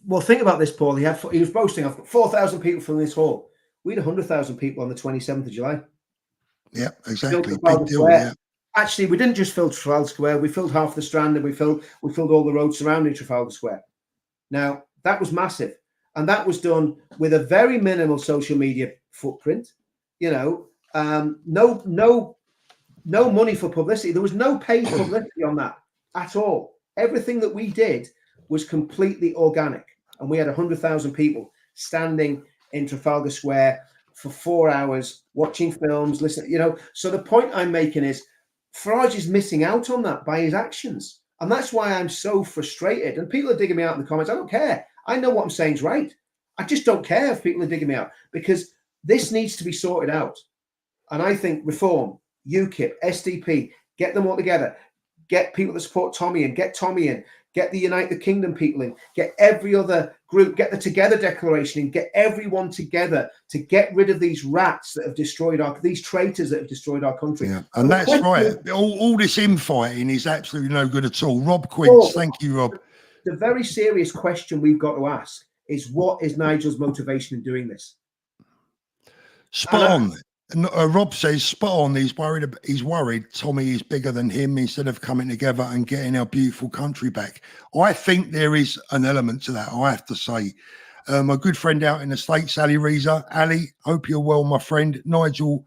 Well, think about this, Paul. He was boasting, I've got 4,000 people from this hall. We had 100,000 people on the 27th of July. Yeah, exactly. Big deal, yeah. Actually, we didn't just fill Trafalgar Square. We filled half the Strand, and we filled all the roads surrounding Trafalgar Square. Now, that was massive, and that was done with a very minimal social media footprint. No money for publicity. There was no paid publicity on that at all. Everything that we did was completely organic, and we had 100,000 people standing in Trafalgar Square for 4 hours watching films, listening. So the point I'm making is, Farage is missing out on that by his actions. And that's why I'm so frustrated. And people are digging me out in the comments. I don't care. I know what I'm saying is right. I just don't care if people are digging me out, because this needs to be sorted out. And I think Reform, UKIP, SDP, get them all together. Get people that support Tommy in, get Tommy in, get the Unite the Kingdom people in, get every other group, get the Together Declaration in, get everyone together to get rid of these rats that have destroyed these traitors that have destroyed our country. Yeah, and that's right. All this infighting is absolutely no good at all. Rob Quince, thank you, Rob. The very serious question we've got to ask is, what is Nigel's motivation in doing this? Spot on. Rob says, spot on. He's worried Tommy is bigger than him instead of coming together and getting our beautiful country back. I think there is an element to that, I have to say. My good friend out in the States, Ali Reza. Ali, hope you're well, my friend. Nigel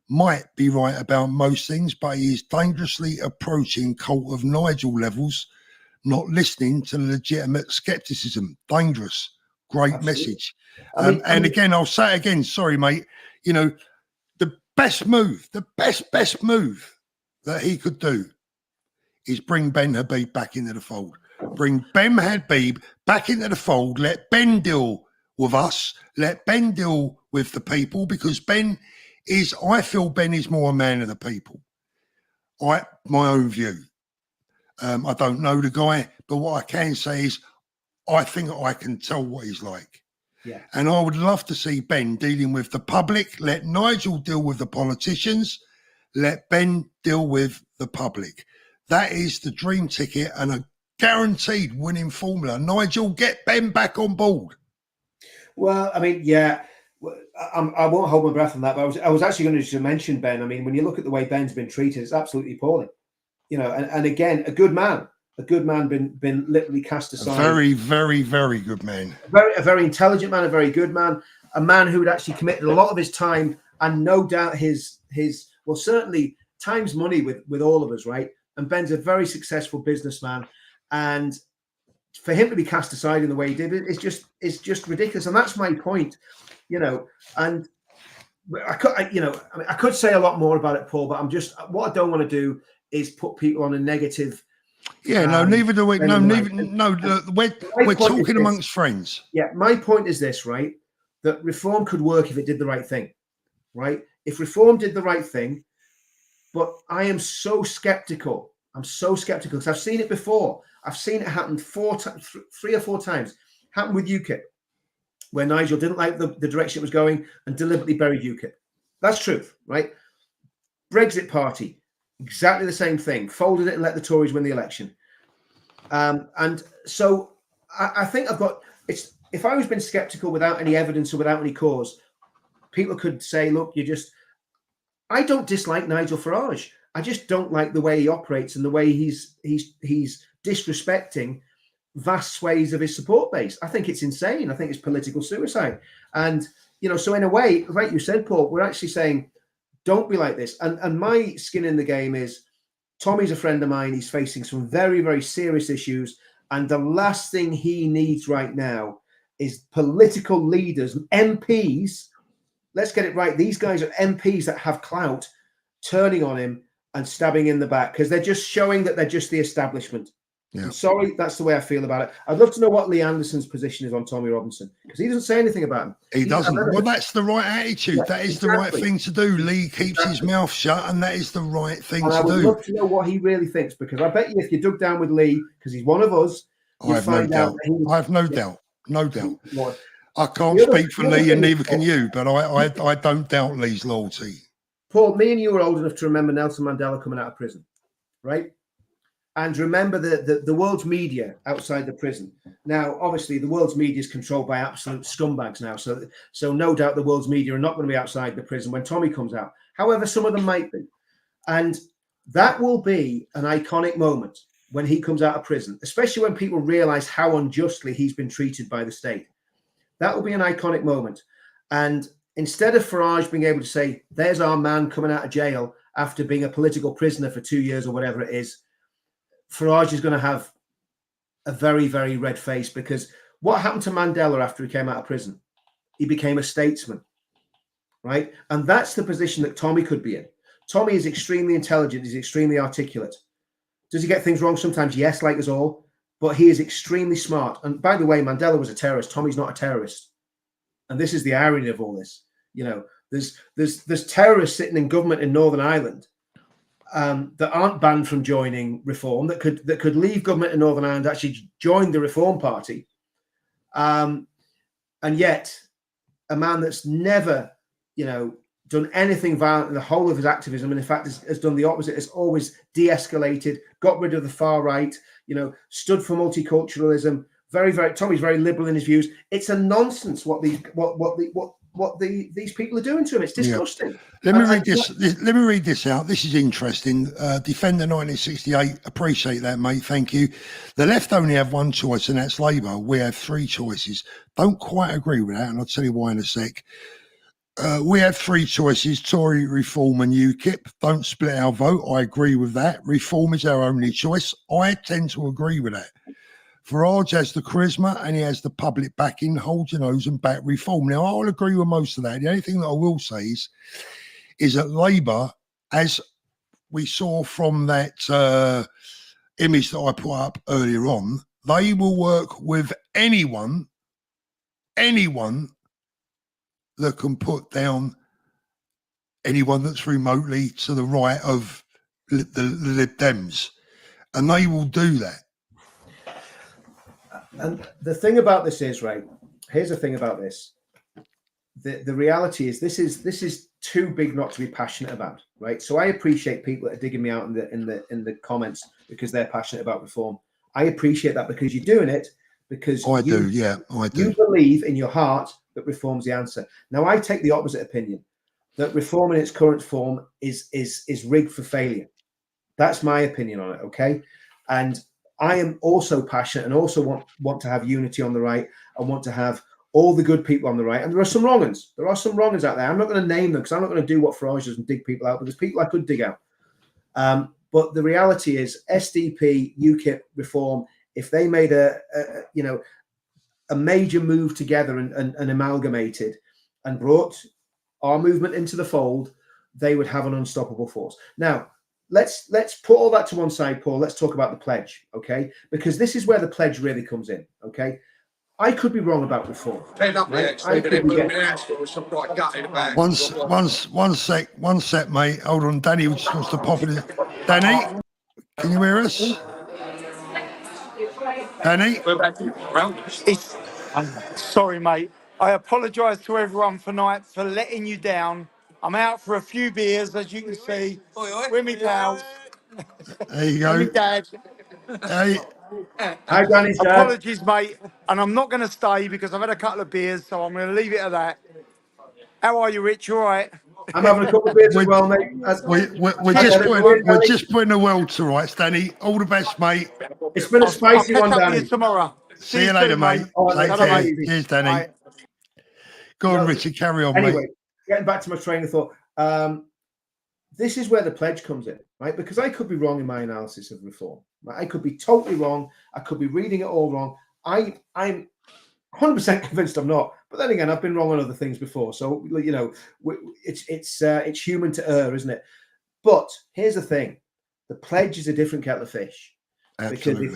might be right about most things, but he is dangerously approaching cult of Nigel levels, not listening to legitimate skepticism. Dangerous. Great message. And again, I'll say it again. Sorry, mate. The best move that he could do is bring Ben Habib back into the fold. Bring Ben Habib back into the fold. Let Ben deal with us. Let Ben deal with the people, because I feel Ben is more a man of the people. My own view. I don't know the guy, but what I can say is I think I can tell what he's like. Yeah. And I would love to see Ben dealing with the public. Let Nigel deal with the politicians. Let Ben deal with the public. That is the dream ticket and a guaranteed winning formula. Nigel, get Ben back on board. Well, I mean, yeah, I won't hold my breath on that, but I was actually going to mention Ben. I mean, when you look at the way Ben's been treated, it's absolutely appalling. You know, and again, a good man been literally cast aside. A very, very, very good man. A very intelligent man, a very good man, a man who had actually committed a lot of his time and no doubt his well, certainly time's money with all of us, right? And Ben's a very successful businessman, and for him to be cast aside in the way he did, it's just ridiculous. And that's my point, you know. And I could say a lot more about it, Paul, but what I don't want to do is put people on a negative. Yeah, no, neither do we. No, neither. No, we're talking amongst friends. Yeah, my point is this, right? That reform could work if it did the right thing, right? If reform did the right thing, but I am so skeptical. I'm so skeptical because I've seen it before. I've seen it happen 3 or 4 times. Happened with UKIP, where Nigel didn't like the direction it was going and deliberately buried UKIP. That's truth, right? Brexit Party, exactly the same thing. Folded it and let the Tories win the election. And so I think if I was been skeptical without any evidence or without any cause, people could say, look, I don't dislike Nigel Farage. I just don't like the way he operates and the way he's disrespecting vast swathes of his support base. I think it's insane. I think it's political suicide. And, you know, so in a way, like you said, Paul, we're actually saying, don't be like this. And my skin in the game is, Tommy's a friend of mine. He's facing some very, very serious issues. And the last thing he needs right now is political leaders, MPs. Let's get it right. These guys are MPs that have clout turning on him and stabbing in the back because they're just showing that they're just the establishment. Yeah. I'm sorry, that's the way I feel about it. I'd love to know what Lee Anderson's position is on Tommy Robinson because he doesn't say anything about him. He doesn't. Well, that's the right attitude. Yeah, that is exactly the right thing to do. Lee keeps his mouth shut, and that is the right thing to do. I would love to know what he really thinks because I bet you if you dug down with Lee, because he's one of us, I have no doubt. I have no doubt. No doubt. I can't speak for Lee, and neither can you, but I don't doubt Lee's loyalty. Paul, me and you were old enough to remember Nelson Mandela coming out of prison, right? And remember the world's media outside the prison. Now, obviously, the world's media is controlled by absolute scumbags now. So no doubt the world's media are not going to be outside the prison when Tommy comes out. However, some of them might be. And that will be an iconic moment when he comes out of prison, especially when people realize how unjustly he's been treated by the state. That will be an iconic moment. And instead of Farage being able to say, there's our man coming out of jail after being a political prisoner for 2 years or whatever it is, Farage is going to have a very, very red face because what happened to Mandela after he came out of prison? He became a statesman, right? And that's the position that Tommy could be in. Tommy is extremely intelligent. He's extremely articulate. Does he get things wrong sometimes? Yes, like us all. But he is extremely smart. And by the way, Mandela was a terrorist. Tommy's not a terrorist. And this is the irony of all this. You know, there's terrorists sitting in government in Northern Ireland that aren't banned from joining Reform, that could leave government in Northern Ireland, actually join the Reform Party. And yet a man that's never, you know, done anything violent in the whole of his activism, and in fact has done the opposite, has always de-escalated, got rid of the far right, you know, stood for multiculturalism, Tommy's very liberal in his views. It's a nonsense what these people are doing to him. It's disgusting. Yeah. Let me read this out. This is interesting. Defender 1968. Appreciate that, mate. Thank you. The left only have one choice, and that's Labour. We have 3 choices. Don't quite agree with that, and I'll tell you why in a sec. We have 3 choices: Tory, Reform, and UKIP. Don't split our vote. I agree with that. Reform is our only choice. I tend to agree with that. Farage has the charisma and he has the public backing. Hold your nose and back Reform. Now, I'll agree with most of that. The only thing that I will say is that Labour, as we saw from that image that I put up earlier on, they will work with anyone that can put down anyone that's remotely to the right of the Lib Dems. And they will do that. And the thing about this is, right, here's the thing about this. The reality is this is too big not to be passionate about, right? So I appreciate people that are digging me out in the comments because they're passionate about reform. I appreciate that because you're doing it because I do. You believe in your heart that reform's the answer. Now I take the opposite opinion, that reform in its current form is rigged for failure. That's my opinion on it, okay? And I am also passionate and also want to have unity on the right. I want to have all the good people on the right. And there are some wrong ones. There are some wrong ones out there. I'm not going to name them because I'm not going to do what Farage does and dig people out, but there's people I could dig out. But the reality is SDP, UKIP, Reform, if they made a major move together and amalgamated and brought our movement into the fold, they would have an unstoppable force. Now, let's put all that to one side, Paul. Let's talk about the pledge, okay? Because this is where the pledge really comes in, okay? I could be wrong about reform. One sec, mate. Hold on, Danny just wants to pop in. Danny, can you hear us? Danny? Sorry, mate. I apologise to everyone tonight for letting you down. I'm out for a few beers, as you can see, with me pals. There you go. And me dad. Hey. Hi, Danny's dad. Apologies, mate. And I'm not going to stay because I've had a couple of beers, so I'm going to leave it at that. How are you, Rich? You all right? I'm having a couple of beers as well, mate. We're just putting the world to rights, Danny. All the best, mate. It's been a spicy one, I'll catch up Danny. with you tomorrow. See you later, mate. Take care. Cheers, Danny. Bye. Go on, Richard. Carry on, anyway, mate. Getting back to my train of thought. This is where the pledge comes in, right? Because I could be wrong in my analysis of reform. Right? I could be totally wrong. I could be reading it all wrong. I'm 100% convinced I'm not. But then again, I've been wrong on other things before. So, you know, it's human to err, isn't it? But here's the thing. The pledge is a different kettle of fish. Absolutely. Because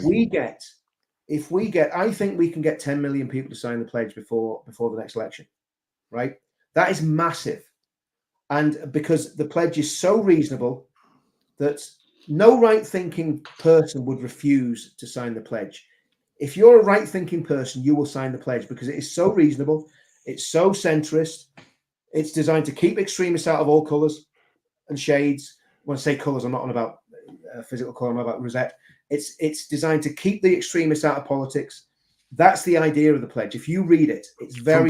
if we get, I think we can get 10 million people to sign the pledge before the next election, right? That is massive. And because the pledge is so reasonable that no right-thinking person would refuse to sign the pledge. If you're a right-thinking person, you will sign the pledge because it is so reasonable. It's so centrist. It's designed to keep extremists out of all colours and shades. When I say colours, I'm not on about physical colour. I'm about rosette. It's designed to keep the extremists out of politics. That's the idea of the pledge. If you read it, it's very,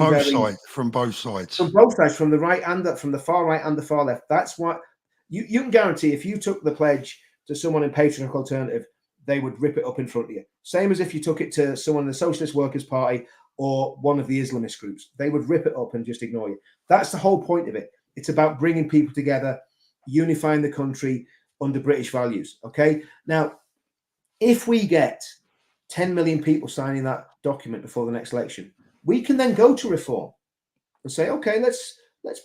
from both sides, from the right and from the far right and the far left. That's what you can guarantee. If you took the pledge to someone in Patriotic Alternative, they would rip it up in front of you. Same as if you took it to someone in the Socialist Workers' Party or one of the Islamist groups, they would rip it up and just ignore you. That's the whole point of it. It's about bringing people together, unifying the country under British values. Okay, now if we get 10 million people signing that document before the next election, we can then go to reform and say, okay, let's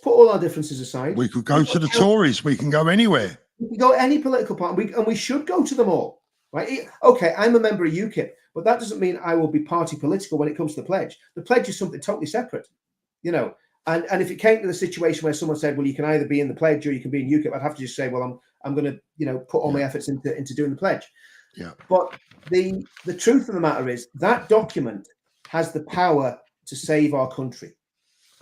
put all our differences aside. We could go to the Tories. We can go anywhere. We can go any political party, and we should go to them all, right? Okay, I'm a member of UKIP, but that doesn't mean I will be party political when it comes to the pledge. The pledge is something totally separate, you know. And if it came to the situation where someone said, well, you can either be in the pledge or you can be in UKIP, I'd have to just say, well, I'm going to, you know, put all my efforts into doing the pledge. Yeah. But the truth of the matter is that document has the power to save our country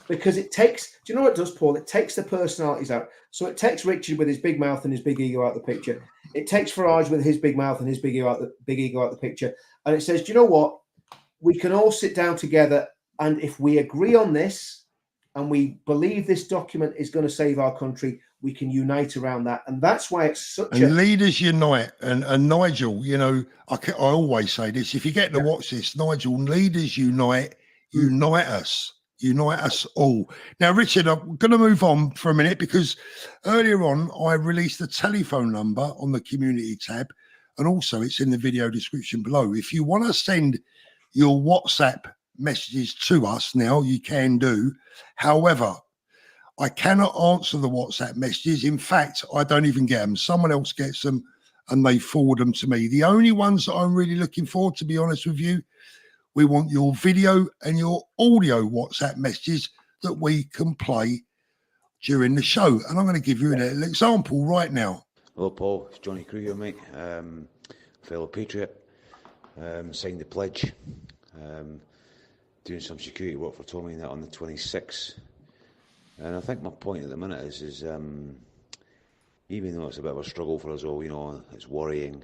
because it takes, do you know what it does, Paul? It takes the personalities out. So it takes Richard with his big mouth and his big ego out of the picture. It takes Farage with his big mouth and his big ego out of the picture. And it says, do you know what? We can all sit down together. And if we agree on this and we believe this document is going to save our country, we can unite around that. And that's why it's such leaders unite. And Nigel, you know, I always say this, if you get to watch this, Nigel, leaders unite us all. Now, Richard, I'm going to move on for a minute because earlier on I released a telephone number on the community tab, and also it's in the video description below. If you want to send your WhatsApp messages to us now, you can do. However, I cannot answer the WhatsApp messages. In fact, I don't even get them. Someone else gets them and they forward them to me. The only ones that I'm really looking for, to be honest with you, we want your video and your audio WhatsApp messages that we can play during the show. And I'm going to give you an example right now. Hello, Paul. It's Johnny Crew here, mate. Fellow patriot. Signed the pledge. Doing some security work for Tommy and that on the 26th. And I think my point at the minute is even though it's a bit of a struggle for us all, you know, it's worrying,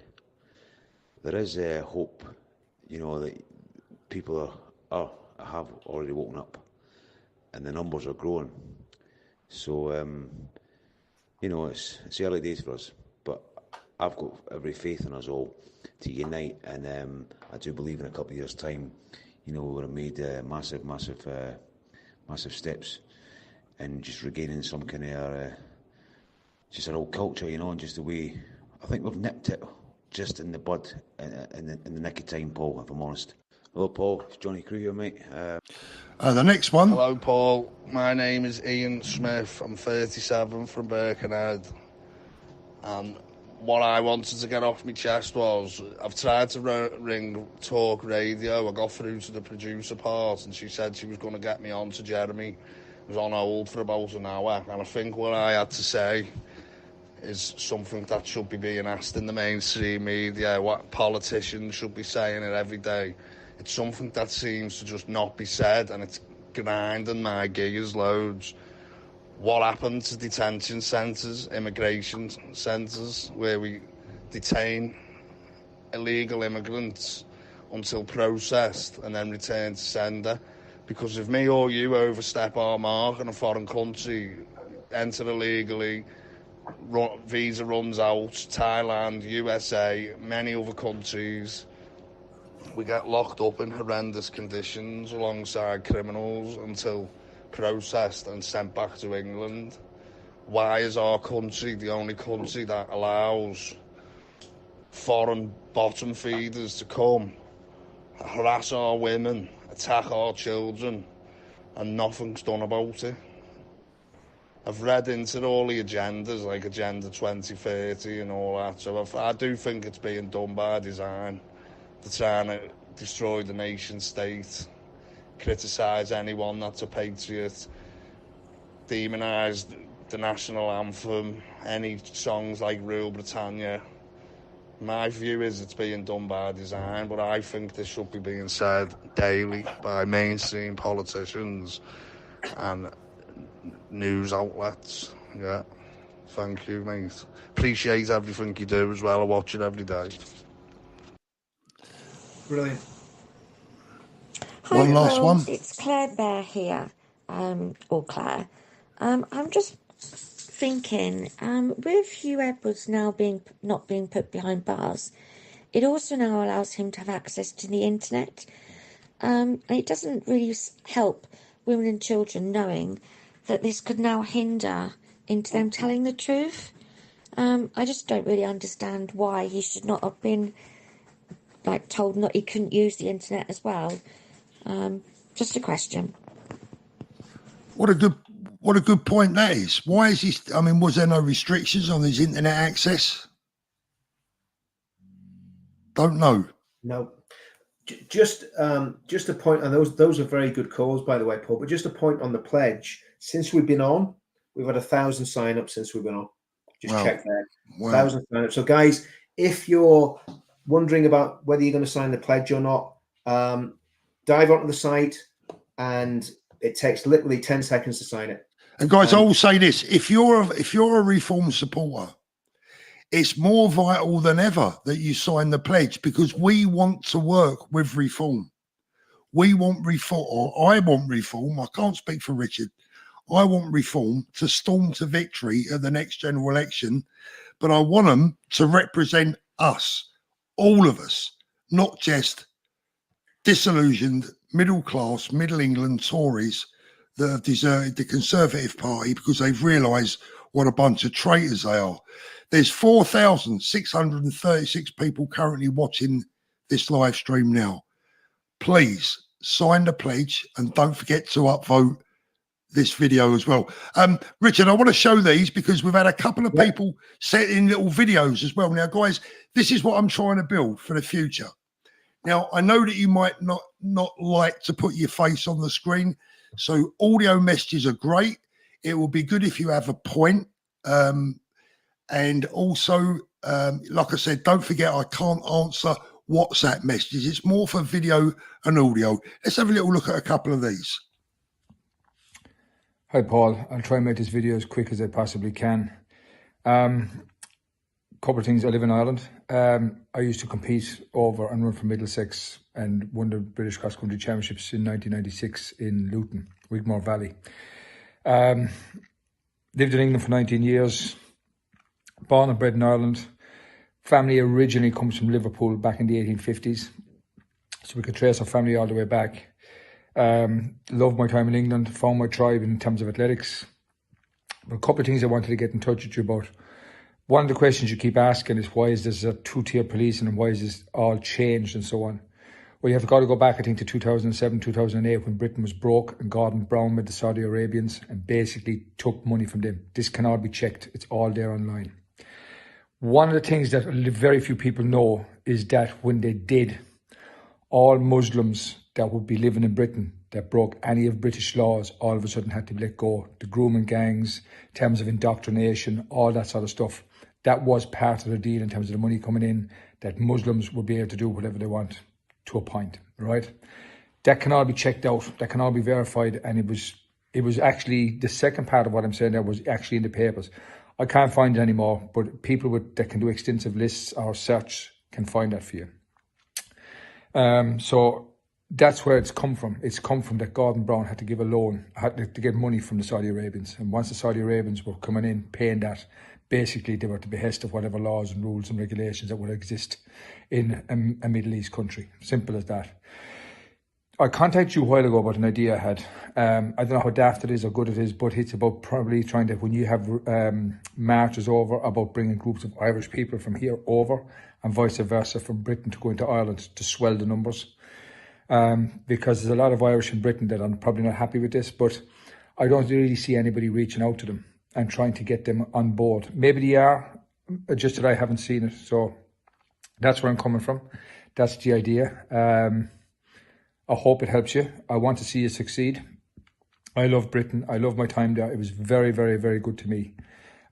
there is hope, you know, that people have already woken up and the numbers are growing. So, you know, it's early days for us, but I've got every faith in us all to unite, and I do believe in a couple of years' time, you know, we would have made massive steps in just regaining some kind of just an old culture, you know, and just the way I think we've nipped it just in the bud in the nick of time, Paul, if I'm honest. Hello, Paul. It's Johnny Crew here, mate. The next one. Hello, Paul. My name is Ian Smith. I'm 37 from Birkenhead. And what I wanted to get off my chest was I've tried to ring Talk Radio. I got through to the producer part and she said she was going to get me on to Jeremy. It was on hold for about an hour. And I think what I had to say is something that should be being asked in the mainstream media, what politicians should be saying it every day. It's something that seems to just not be said, and it's grinding my gears loads. What happened to detention centres, immigration centres, where we detain illegal immigrants until processed and then returned to sender? Because if me or you overstep our mark in a foreign country, enter illegally, visa runs out, Thailand, USA, many other countries, we get locked up in horrendous conditions alongside criminals until processed and sent back to England. Why is our country the only country that allows foreign bottom feeders to come, harass our women, attack our children, and nothing's done about it? I've read into all the agendas, like Agenda 2030 and all that, so I do think it's being done by design. They're trying to destroy the nation state, criticise anyone that's a patriot, demonise the national anthem, any songs like Rule Britannia. My view is it's being done by design, but I think this should be being said daily by mainstream politicians and news outlets. Yeah, thank you, mate. Appreciate everything you do as well. I watch it every day. Brilliant. Hi, One last Paul. one. It's Claire Bear here, or Claire. I'm just thinking, with Hugh Edwards now not being put behind bars, it also now allows him to have access to the internet. And it doesn't really help women and children knowing that this could now hinder into them telling the truth. I just don't really understand why he should not have been told not he couldn't use the internet as well. Just a question. What a good point that is. Why is he? I mean, was there no restrictions on his internet access? Don't know. No. Just a point, and those are very good calls, by the way, Paul. But just a point on the pledge. Since we've been on, we've had 1,000 sign-ups since we've been on. Just check that. 1,000 sign-ups. So, guys, if you're wondering about whether you're going to sign the pledge or not, dive onto the site, and it takes literally 10 seconds to sign it. And guys, I will say this: if you're a Reform supporter, it's more vital than ever that you sign the pledge, because we want to work with Reform. We want Reform, or I want Reform. I can't speak for Richard. I want Reform to storm to victory at the next general election, but I want them to represent us, all of us, not just disillusioned middle class, middle England Tories that have deserted the Conservative Party because they've realised what a bunch of traitors they are. There's 4,636 people currently watching this live stream now. Please sign the pledge and don't forget to upvote this video as well. Richard, I want to show these because we've had a couple of people set in little videos as well. Now, guys, this is what I'm trying to build for the future. Now, I know that you might not like to put your face on the screen, so audio messages are great. It will be good if you have a point. And also, like I said, don't forget I can't answer WhatsApp messages. It's more for video and audio. Let's have a little look at a couple of these. Hi, Paul. I'll try and make this video as quick as I possibly can. Couple of things. I live in Ireland. I used to compete over and run for Middlesex and won the British Cross Country Championships in 1996 in Luton, Wigmore Valley. Lived in England for 19 years. Born and bred in Ireland. Family originally comes from Liverpool back in the 1850s. So we could trace our family all the way back. Loved my time in England, found my tribe in terms of athletics. But a couple of things I wanted to get in touch with you about. One of the questions you keep asking is, why is there a two-tier policing and why is this all changed and so on? Well, you've got to go back, I think, to 2007, 2008 when Britain was broke and Gordon Brown met the Saudi Arabians and basically took money from them. This can all be checked. It's all there online. One of the things that very few people know is that when they did, all Muslims that would be living in Britain that broke any of British laws all of a sudden had to be let go. The grooming gangs, in terms of indoctrination, all that sort of stuff. That was part of the deal in terms of the money coming in, that Muslims would be able to do whatever they want to a point, right? That can all be checked out. That can all be verified. And it was actually, the second part of what I'm saying there was actually in the papers. I can't find it anymore, but people that can do extensive lists or search can find that for you. So that's where it's come from. It's come from that Gordon Brown had to give a loan, had to get money from the Saudi Arabians. And once the Saudi Arabians were coming in, paying that, basically they were at the behest of whatever laws and rules and regulations that would exist in a Middle East country. Simple as that. I contacted you a while ago about an idea I had. I don't know how daft it is or good it is, but it's about probably trying to, when you have marches over, about bringing groups of Irish people from here over and vice versa from Britain to go into Ireland to swell the numbers. Because there's a lot of Irish in Britain that are probably not happy with this, but I don't really see anybody reaching out to them and trying to get them on board. Maybe they are, just that I haven't seen it. So that's where I'm coming from. That's the idea. I hope it helps you. I want to see you succeed. I love Britain. I love my time there. It was very, very, very good to me.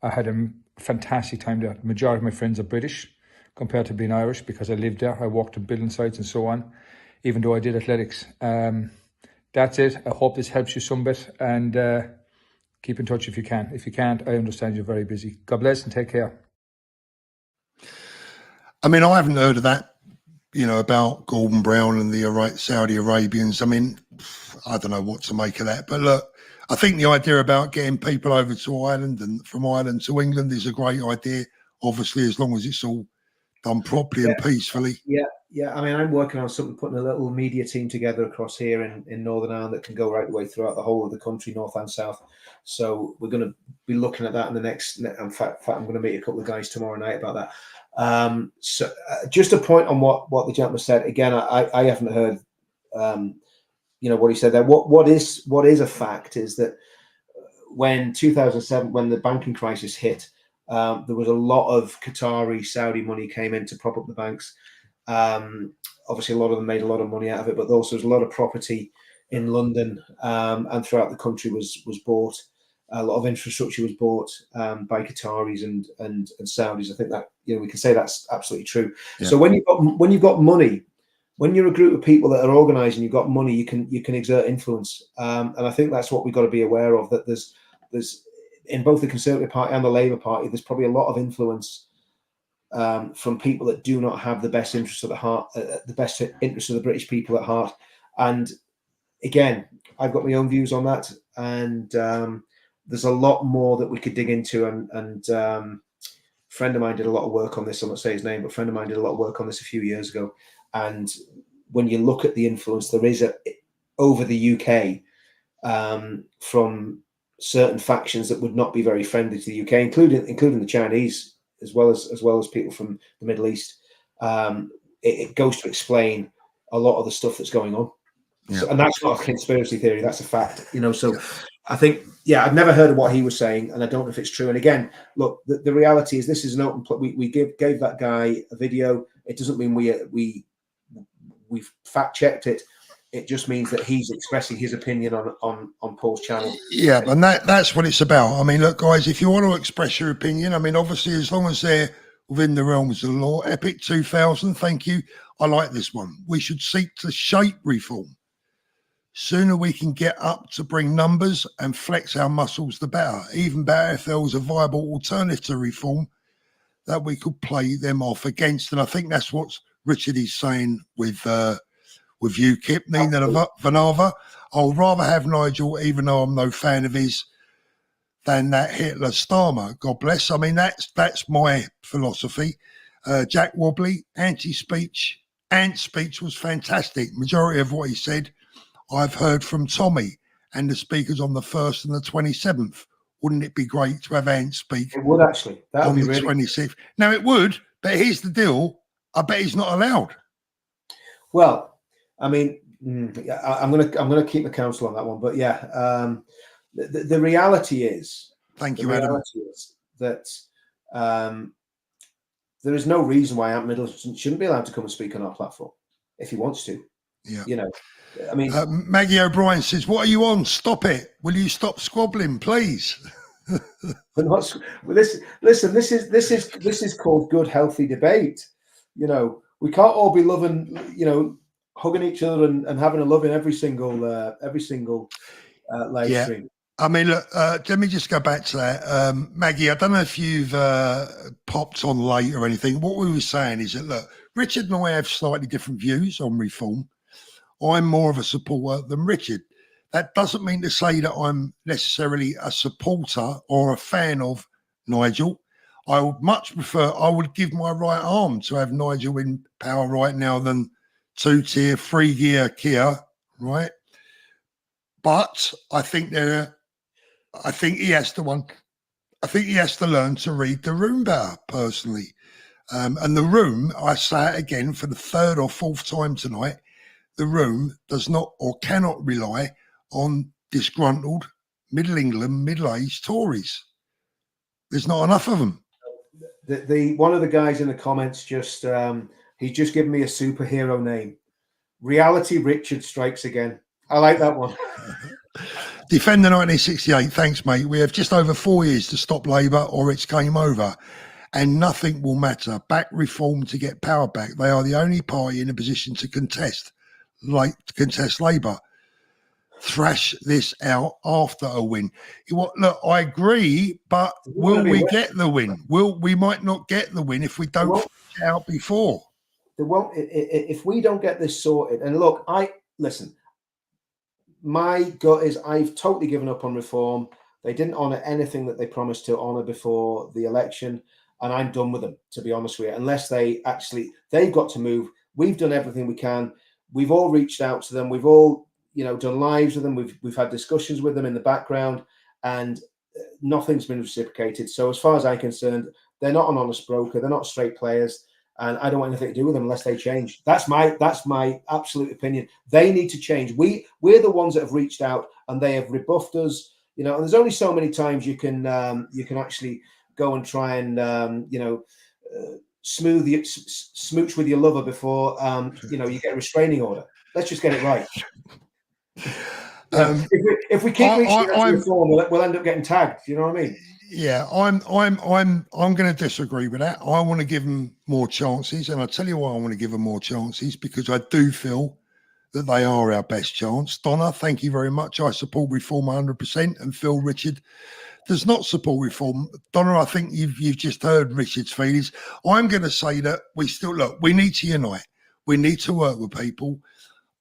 I had a fantastic time there. The majority of my friends are British compared to being Irish because I lived there. I worked on building sites and so on, even though I did athletics. That's it. I hope this helps you some bit, and keep in touch if you can. If you can't, I understand you're very busy. God bless and take care. I mean, I haven't heard of that, about Gordon Brown and the Saudi Arabians. I mean, I don't know what to make of that. But look, I think the idea about getting people over to Ireland and from Ireland to England is a great idea, obviously, as long as it's all done properly and peacefully. Yeah. I mean, I'm working on something, putting a little media team together across here in Northern Ireland that can go right the way throughout the whole of the country, north and south. So we're going to be looking at that in the next. In fact, I'm going to meet a couple of guys tomorrow night about that. So just a point on what the gentleman said. Again, I haven't heard, what he said there. What is a fact is that when 2007, when the banking crisis hit, there was a lot of Qatari, Saudi money came in to prop up the banks. Obviously, a lot of them made a lot of money out of it, but also there's a lot of property in London and throughout the country was bought. A lot of infrastructure was bought by Qataris and Saudis. I think that we can say that's absolutely true. Yeah. So when you've got money, when you're a group of people that are organising, you've got money, you can exert influence, and I think that's what we've got to be aware of. That there's in both the Conservative Party and the Labour Party, there's probably a lot of influence from people that do not have the best interests of the heart, the best interests of the British people at heart. And again, I've got my own views on that, and there's a lot more that we could dig into. And a friend of mine did a lot of work on this. I won't say his name, but a friend of mine did a lot of work on this a few years ago. And when you look at the influence, there is over the UK from certain factions that would not be very friendly to the UK, including the Chinese, as well as people from the Middle East. It goes to explain a lot of the stuff that's going on. Yeah. So, and that's not a conspiracy theory, that's a fact. So I think, I've never heard of what he was saying, and I don't know if it's true. And again, look, the reality is this is an open we gave that guy a video. It doesn't mean we've fact checked it. It just means that he's expressing his opinion on Paul's channel. Yeah, and that's what it's about. I mean, look, guys, if you want to express your opinion, I mean, obviously, as long as they're within the realms of the law. Epic 2000, thank you. I like this one. We should seek to shape reform Sooner we can get up to bring numbers and flex our muscles, the better. Even better if there was a viable alternative to reform that we could play them off against. And I think that's what Richard is saying with UKIP, Nina Vanava. I'll rather have Nigel, even though I'm no fan of his, than that Hitler Starmer. God bless. I mean, that's my philosophy. Jack Wobbly, anti-speech. Ant speech was fantastic. Majority of what he said, I've heard from Tommy and the speakers on the 1st and the 27th. Wouldn't it be great to have Ant speak? It would actually. That would be the really 26th. Now it would, but here's the deal. I bet he's not allowed. Well, I mean, I'm gonna keep the counsel on that one. But yeah, the reality is, Thank you, Adam. Is that there is no reason why Ant Middleton shouldn't be allowed to come and speak on our platform if he wants to. Yeah. You know, I mean, Maggie O'Brien says, "What are you on? Stop it! Will you stop squabbling, please?" Listen, this is called good, healthy debate. You know, we can't all be loving, hugging each other and having a love in every single live stream. I mean, look, let me just go back to that. Maggie, I don't know if you've popped on late or anything. What we were saying is that, look, Richard and I have slightly different views on reform. I'm more of a supporter than Richard. That doesn't mean to say that I'm necessarily a supporter or a fan of Nigel. I would much prefer, I would give my right arm to have Nigel in power right now than 2-tier, 3-gear Kia, right? But I think he has to learn to read the room better, personally. And the room, I say it again for the 3rd or 4th time tonight, the room does not or cannot rely on disgruntled Middle England, middle-aged Tories. There's not enough of them. The one of the guys in the comments just he's just given me a superhero name. Reality Richard strikes again. I like that one. Defender 1968. Thanks, mate. We have just over 4 years to stop Labour or it's game over. And nothing will matter. Back Reform to get power back. They are the only party in a position to contest Labour. Thrash this out after a win. Look, I agree, but will we get the win? We might not get the win if we don't thrash it out before. There won't. If we don't get this sorted, and look, listen. My gut is I've totally given up on reform. They didn't honour anything that they promised to honour before the election, and I'm done with them, to be honest with you. Unless they've got to move. We've done everything we can. We've all reached out to them. We've all, done lives with them. We've had discussions with them in the background, and nothing's been reciprocated. So as far as I'm concerned, they're not an honest broker. They're not straight players. And I don't want anything to do with them unless they change. That's my absolute opinion. They need to change. We're the ones that have reached out and they have rebuffed us. And there's only so many times you can actually go and try and smooch with your lover before you get a restraining order. Let's just get it right. If we keep reaching out to reform, we'll end up getting tagged. You know what I mean? Yeah, I'm going to disagree with that. I want to give them more chances, and I'll tell you why I want to give them more chances, because I do feel that they are our best chance. Donna, thank you very much. I support reform 100%, and Phil Richard does not support reform. Donna, I think you've just heard Richard's feelings. I'm going to say that we need to unite. We need to work with people.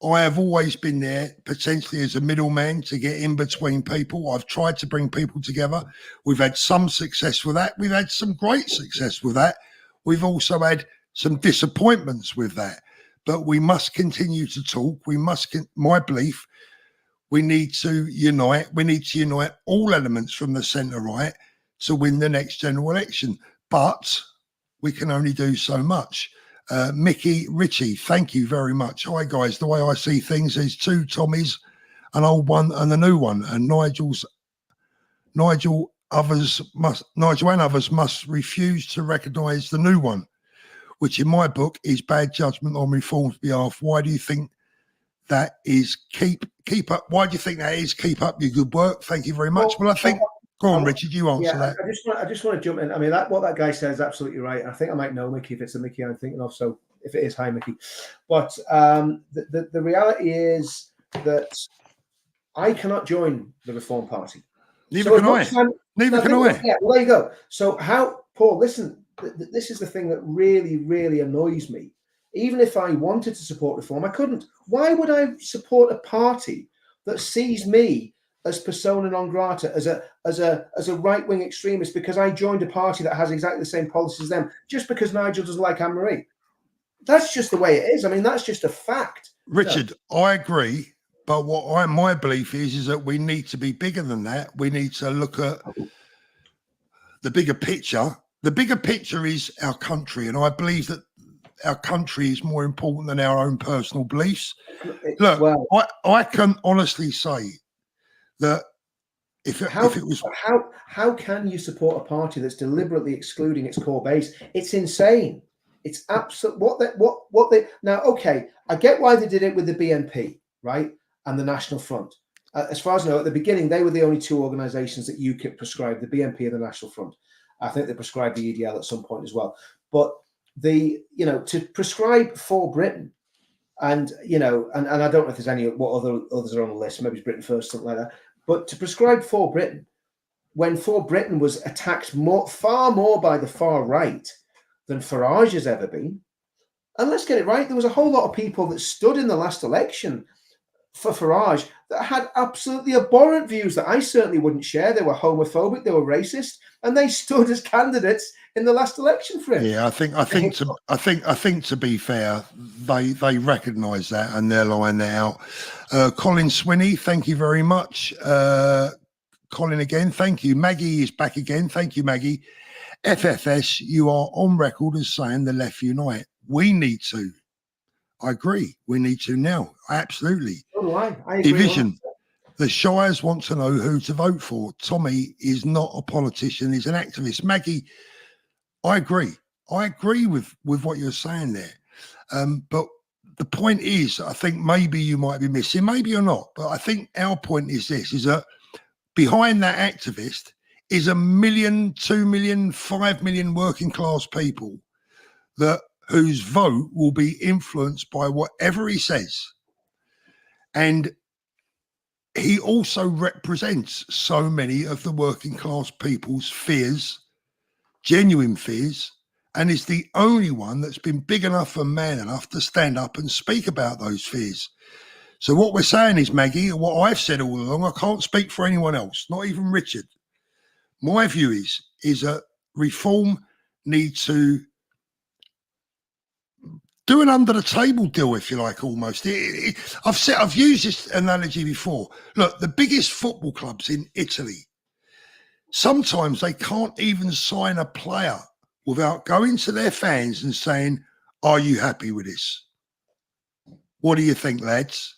I have always been there potentially as a middleman to get in between people. I've tried to bring people together. We've had some success with that. We've had some great success with that. We've also had some disappointments with that. But we must continue to talk. My belief, we need to unite. We need to unite all elements from the centre right to win the next general election. But we can only do so much. Mickey Ritchie, thank you very much. Hi guys, the way I see things is 2 Tommies, an old one and a new one, and Nigel and others must refuse to recognise the new one, which in my book is bad judgment on reform's behalf. Why do you think that is? Keep up. Why do you think that is? Keep up your good work. Thank you very much. Well, I think. Go on, Richard. You answer that. I just want to jump in. I mean, what that guy says is absolutely right. I think I might know Mickey if it's a Mickey I'm thinking of. So if it is, hi Mickey. But the reality is that I cannot join the Reform Party. Neither So can I. Neither can I. Yeah, well, there you go. So how, Paul, listen, this is the thing that really, really annoys me. Even if I wanted to support reform, I couldn't. Why would I support a party that sees me as persona non grata, as a right-wing extremist, because I joined a party that has exactly the same policies as them, just because Nigel doesn't like Anne-Marie? That's just the way it is. I mean, that's just a fact. Richard, I agree. But my belief is that we need to be bigger than that. We need to look at the bigger picture. The bigger picture is our country, and I believe that our country is more important than our own personal beliefs. Look, well, I can honestly say that how can you support a party that's deliberately excluding its core base? It's insane. It's absolute. What they now? Okay, I get why they did it with the BNP, right? And the National Front. As far as I know, at the beginning, they were the only two organisations that UKIP prescribed, the BNP and the National Front. I think they prescribed the EDL at some point as well. But to prescribe for Britain, and and I don't know if there's any what others are on the list, maybe it's Britain First, something like that. But to prescribe for Britain, when For Britain was attacked far more by the far right than Farage has ever been, and let's get it right, there was a whole lot of people that stood in the last election for Farage that had absolutely abhorrent views that I certainly wouldn't share. They were homophobic, they were racist, and they stood as candidates in the last election for him. Yeah, I think to be fair, they recognise that and they're lying that out. Colin Swinney, thank you very much. Colin again, thank you. Maggie is back again. Thank you, Maggie. FFS, you are on record as saying the left unite. We need to. I agree. We need to now. Absolutely. So do I. I agree. Division. The Shires want to know who to vote for. Tommy is not a politician. He's an activist. Maggie, I agree. I agree with what you're saying there. But the point is, I think maybe you might be missing, maybe you're not. But I think our point is this, is that behind that activist is 1 million, 2 million, 5 million working class people whose vote will be influenced by whatever he says. And he also represents so many of the working class people's fears, genuine fears, and is the only one that's been big enough and man enough to stand up and speak about those fears. So what we're saying is, Maggie, and what I've said all along, I can't speak for anyone else, not even Richard. My view is that reform needs to do an under the table deal, if you like, almost. I've used this analogy before. Look, the biggest football clubs in Italy, sometimes they can't even sign a player without going to their fans and saying, are you happy with this? What do you think, lads?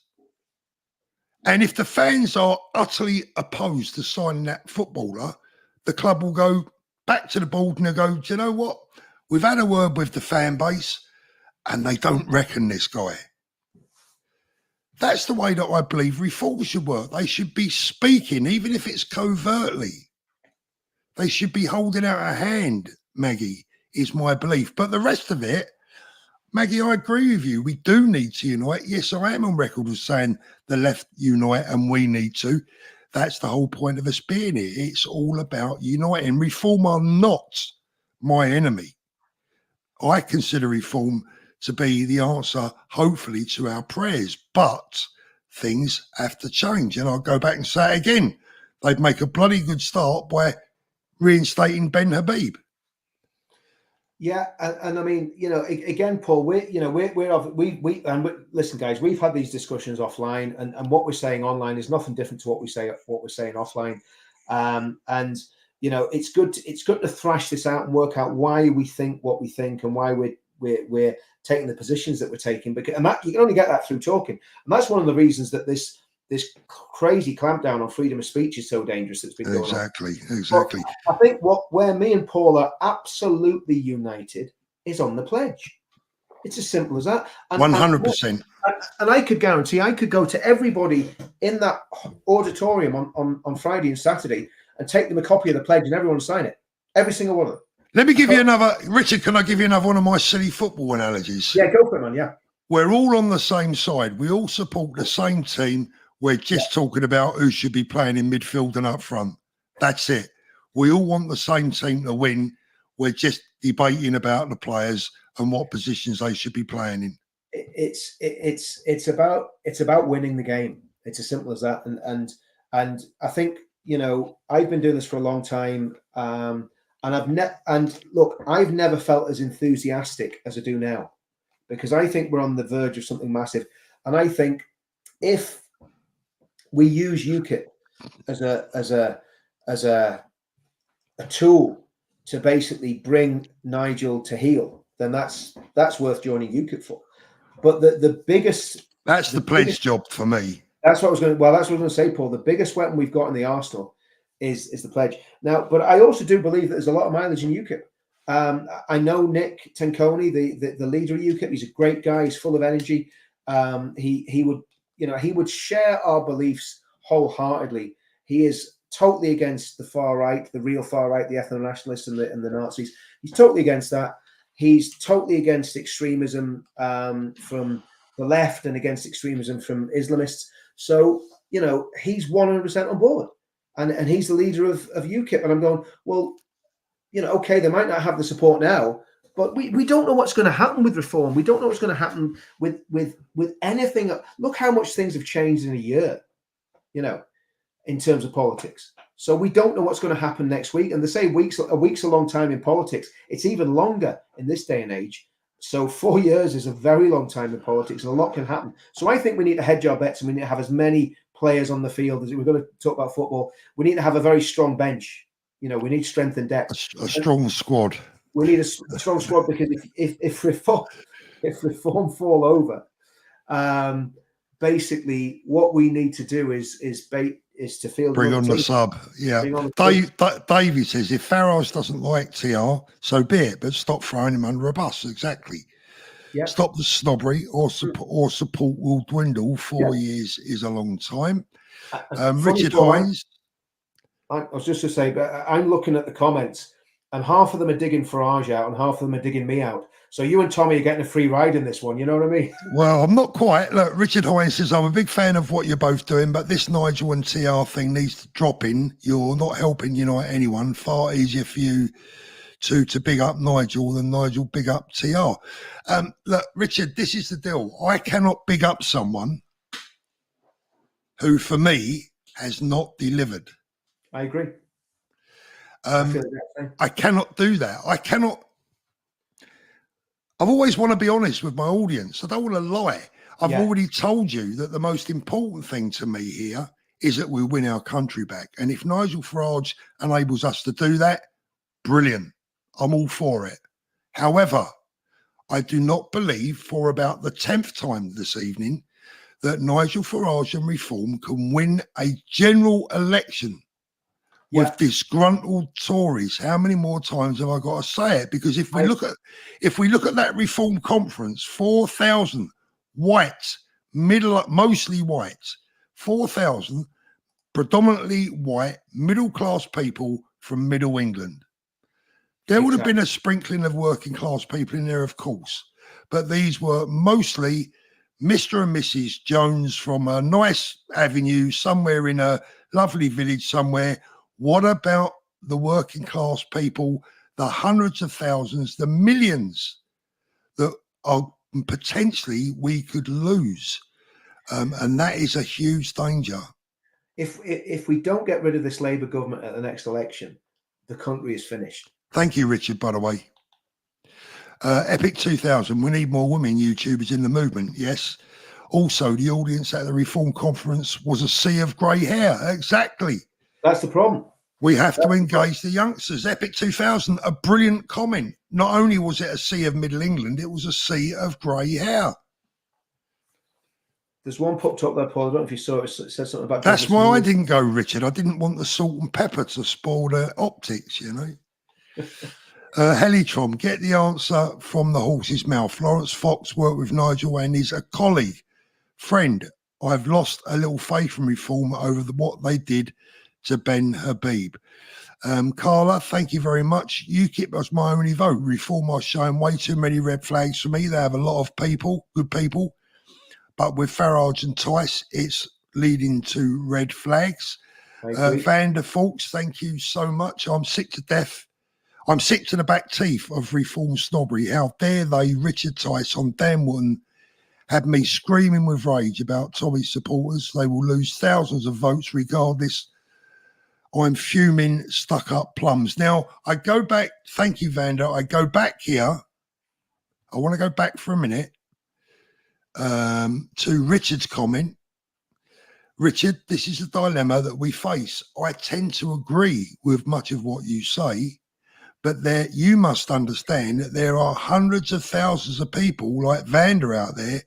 And if the fans are utterly opposed to signing that footballer, the club will go back to the board and they'll go, do you know what? We've had a word with the fan base and they don't reckon this guy. That's the way that I believe reform should work. They should be speaking, even if it's covertly. They should be holding out a hand, Maggie, is my belief. But the rest of it, Maggie, I agree with you. We do need to unite. Yes, I am on record as saying the left unite and we need to. That's the whole point of us being here. It's all about uniting. Reform are not my enemy. I consider reform to be the answer, hopefully, to our prayers. But things have to change. And I'll go back and say it again. They'd make a bloody good start by reinstating Ben Habib. Yeah, and I mean, again, Paul, listen, guys, we've had these discussions offline, and what we're saying online is nothing different to what we're saying offline. And it's good to thrash this out and work out why we think what we think and why we're taking the positions that we're taking. And that you can only get that through talking, and that's one of the reasons that this crazy clampdown on freedom of speech is so dangerous. That's been going on. Exactly. But I think where me and Paul are absolutely united is on the pledge. It's as simple as that. 100%. And I could guarantee I could go to everybody in that auditorium on Friday and Saturday and take them a copy of the pledge and everyone sign it. Every single one of them. Let me give you another. Richard, can I give you another one of my silly football analogies? Yeah, go for it, man. Yeah. We're all on the same side. We all support the same team. We're just talking about who should be playing in midfield and up front. That's it. We all want the same team to win. We're just debating about the players and what positions they should be playing in. It's about winning the game. It's as simple as that. And I think, you know, I've been doing this for a long time, and I've never felt as enthusiastic as I do now, because I think we're on the verge of something massive. And I think if we use UKIP as a tool to basically bring Nigel to heel, then that's worth joining UKIP for. But the biggest, that's the pledge job for me. That's what I was going to say, Paul. The biggest weapon we've got in the arsenal is the pledge. Now, but I also do believe that there's a lot of mileage in UKIP. I know Nick Tenconi, the leader of UKIP. He's a great guy. He's full of energy. He would share our beliefs wholeheartedly. He is totally against the far right, the real far right, the ethno-nationalists and the Nazis. He's totally against that. He's totally against extremism from the left and against extremism from Islamists. So, you know, he's 100% on board. And he's the leader of UKIP. And I'm going, well, you know, okay, they might not have the support now, but we don't know what's going to happen with reform. We don't know what's going to happen with anything. Look how much things have changed in a year, you know, in terms of politics. So we don't know what's going to happen next week. And they say a week's a long time in politics. It's even longer in this day and age. So 4 years is a very long time in politics, and a lot can happen. So I think we need to hedge our bets, and we need to have as many players on the field as we're going to talk about football. We need to have a very strong bench. You know, we need strength and depth. A strong squad. We need a strong squad, because if reform fall over, basically what we need to do is to field. Bring on the sub. Yeah. Davey says, if Farage doesn't like TR, so be it, but stop throwing him under a bus. Exactly. Yeah. Stop the snobbery, or support will dwindle. 4 years is a long time. Richard Hines. I was just to say, but I'm looking at the comments, and half of them are digging Farage out and half of them are digging me out. So you and Tommy are getting a free ride in this one. You know what I mean? Well, I'm not quite. Look, Richard Hines says, I'm a big fan of what you're both doing, but this Nigel and TR thing needs to drop in. You're not helping unite anyone. Far easier for you to big up Nigel than Nigel big up TR. Look, Richard, this is the deal. I cannot big up someone who, for me, has not delivered. I agree. I cannot do that. I've always want to be honest with my audience. I don't want to lie. I've already told you that the most important thing to me here is that we win our country back. And if Nigel Farage enables us to do that, brilliant. I'm all for it. However, I do not believe for about the 10th time this evening that Nigel Farage and Reform can win a general election with disgruntled Tories. How many more times have I got to say it? Because if we look at that Reform conference, 4,000 white, mostly white, 4,000 predominantly white, middle-class people from Middle England. There would have been a sprinkling of working class people in there, of course, but these were mostly Mr. and Mrs. Jones from a nice avenue somewhere in a lovely village somewhere. What about the working class people, the hundreds of thousands, the millions that are potentially we could lose? And that is a huge danger. If we don't get rid of this Labour government at the next election, the country is finished. Thank you, Richard, by the way. Epic 2000, we need more women YouTubers in the movement, yes. Also, the audience at the Reform Conference was a sea of grey hair. Exactly. That's the problem. We have to engage the youngsters. Epic 2000, a brilliant comment. Not only was it a sea of Middle England, it was a sea of grey hair. There's one popped up there, Paul. I don't know if you saw it. It said something about... That's why I didn't go, Richard. I didn't want the salt and pepper to spoil the optics, you know. Helitron, get the answer from the horse's mouth. Lawrence Fox worked with Nigel and is a colleague, friend. I've lost a little faith in Reform over what they did to Ben Habib. Carla, thank you very much. UKIP was my only vote. Reform are showing way too many red flags for me. They have a lot of people, good people. But with Farage and Tice, it's leading to red flags. Van der Fultz, thank you so much. I'm sick to death. I'm sick to the back teeth of reform snobbery. How dare they? Richard Tice on Dan Wotton had me screaming with rage about Tommy's supporters. They will lose thousands of votes regardless. I'm fuming, stuck up plums. Now, I go back. Thank you, Vander. I go back here. I want to go back for a minute to Richard's comment. Richard, this is a dilemma that we face. I tend to agree with much of what you say, but there you must understand that there are hundreds of thousands of people like Vander out there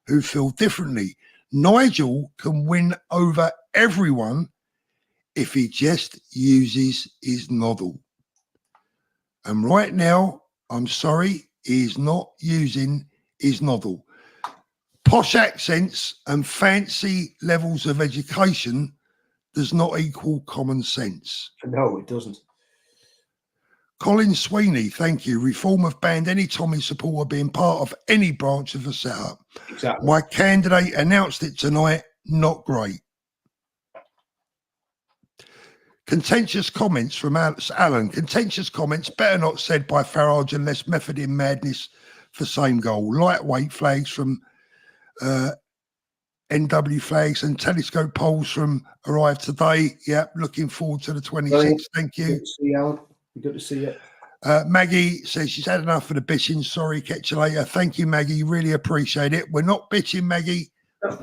who feel differently. Nigel can win over everyone if he just uses his noddle. And right now, I'm sorry, he's not using his noddle. Posh accents and fancy levels of education does not equal common sense. No, it doesn't. Colin Sweeney, thank you. Reform have banned any Tommy supporter being part of any branch of the setup. Exactly. My candidate announced it tonight. Not great. Contentious comments from Alan. Contentious comments better not said by Farage unless method in madness for same goal. Lightweight flags from NW flags and telescope polls from Arrive Today. Yep, looking forward to the 26th. Thank you. Good to see you, Alan. Good to see you. Maggie says she's had enough of the bitching. Sorry, catch you later. Thank you, Maggie. Really appreciate it. We're not bitching, Maggie.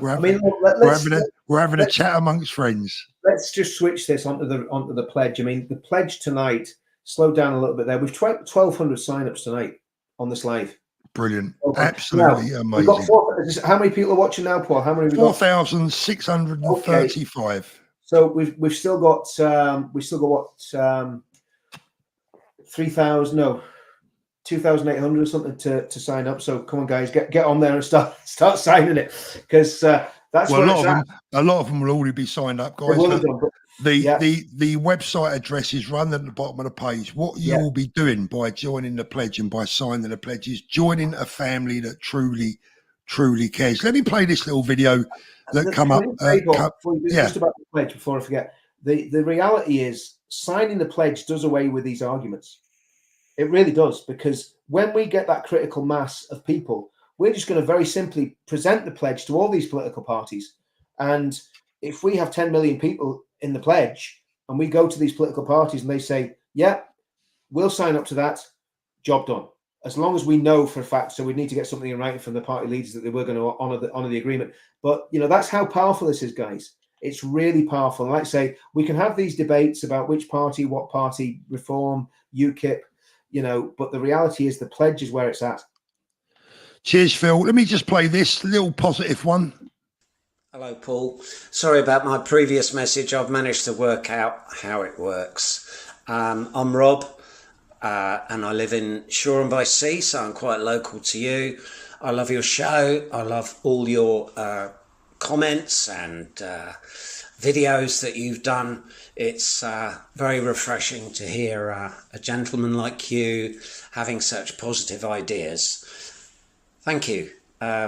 We're having a chat amongst friends. Let's just switch this onto the pledge. I mean, the pledge tonight, slow down a little bit there. We've 1,200 sign-ups tonight on this live. Brilliant. Absolutely now, amazing. How many people are watching now, Paul? How many? 4,635. Okay. So we've still got what 2,800 or something to sign up. So come on, guys, get on there and start signing it, because that's well, where a lot of them will already be signed up, guys. The website address is run at the bottom of the page. What you will be doing by joining the pledge and by signing the pledge is joining a family that truly cares. Let me play this little video that come up. Just about the pledge before I forget. The reality is signing the pledge does away with these arguments. It really does, because when we get that critical mass of people, we're just going to very simply present the pledge to all these political parties. And if we have 10 million people in the pledge and we go to these political parties and they say, yeah, we'll sign up to that, job done. As long as we know for a fact, so we need to get something in writing from the party leaders that they were going to honor the agreement. But, that's how powerful this is, guys. It's really powerful. And like I say, we can have these debates about which party, what party, Reform, UKIP, but the reality is the pledge is where it's at. Cheers, Phil. Let me just play this little positive one. Hello, Paul. Sorry about my previous message. I've managed to work out how it works. I'm Rob, and I live in Shoreham-by-Sea, so I'm quite local to you. I love your show. I love all your comments and videos that you've done. It's very refreshing to hear a gentleman like you having such positive ideas. Thank you.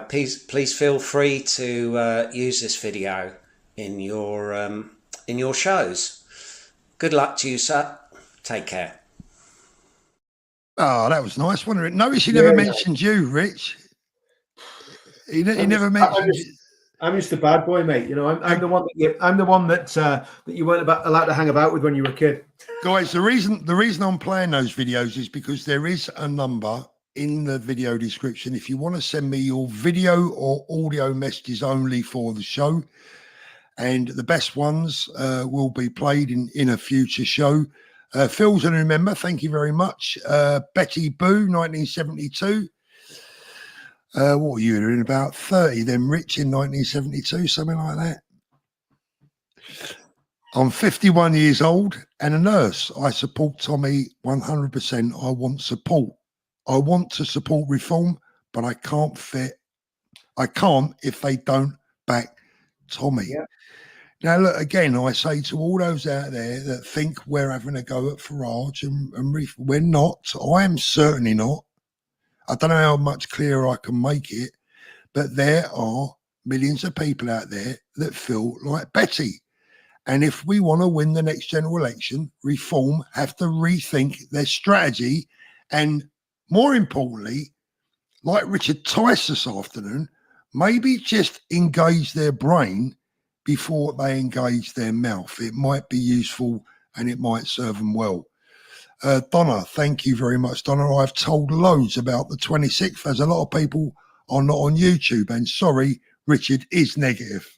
Please feel free to use this video in your shows. Good luck to you, sir. Take care. Oh, that was nice, wasn't it? Notice he never mentioned you, Rich. He never mentioned you. I'm just a bad boy, mate. I'm the one that you weren't allowed to hang about with when you were a kid. Guys, the reason I'm playing those videos is because there is a number in the video description if you want to send me your video or audio messages only for the show, and the best ones will be played in a future show. Phil's and remember, thank you very much. Betty Boo, 1972. What were you doing? About 30 then, Rich, in 1972, something like that. I'm 51 years old and a nurse. I support Tommy 100%. I want support. I want to support reform, but I can't if they don't back Tommy. Yeah. Now, look, again, I say to all those out there that think we're having a go at Farage and we're not. I am certainly not. I don't know how much clearer I can make it, but there are millions of people out there that feel like Betty. And if we want to win the next general election, Reform have to rethink their strategy. And more importantly, like Richard Tice this afternoon, maybe just engage their brain before they engage their mouth. It might be useful and it might serve them well. Donna, thank you very much, Donna. I've told loads about the 26th, as a lot of people are not on YouTube. And sorry, Richard is negative.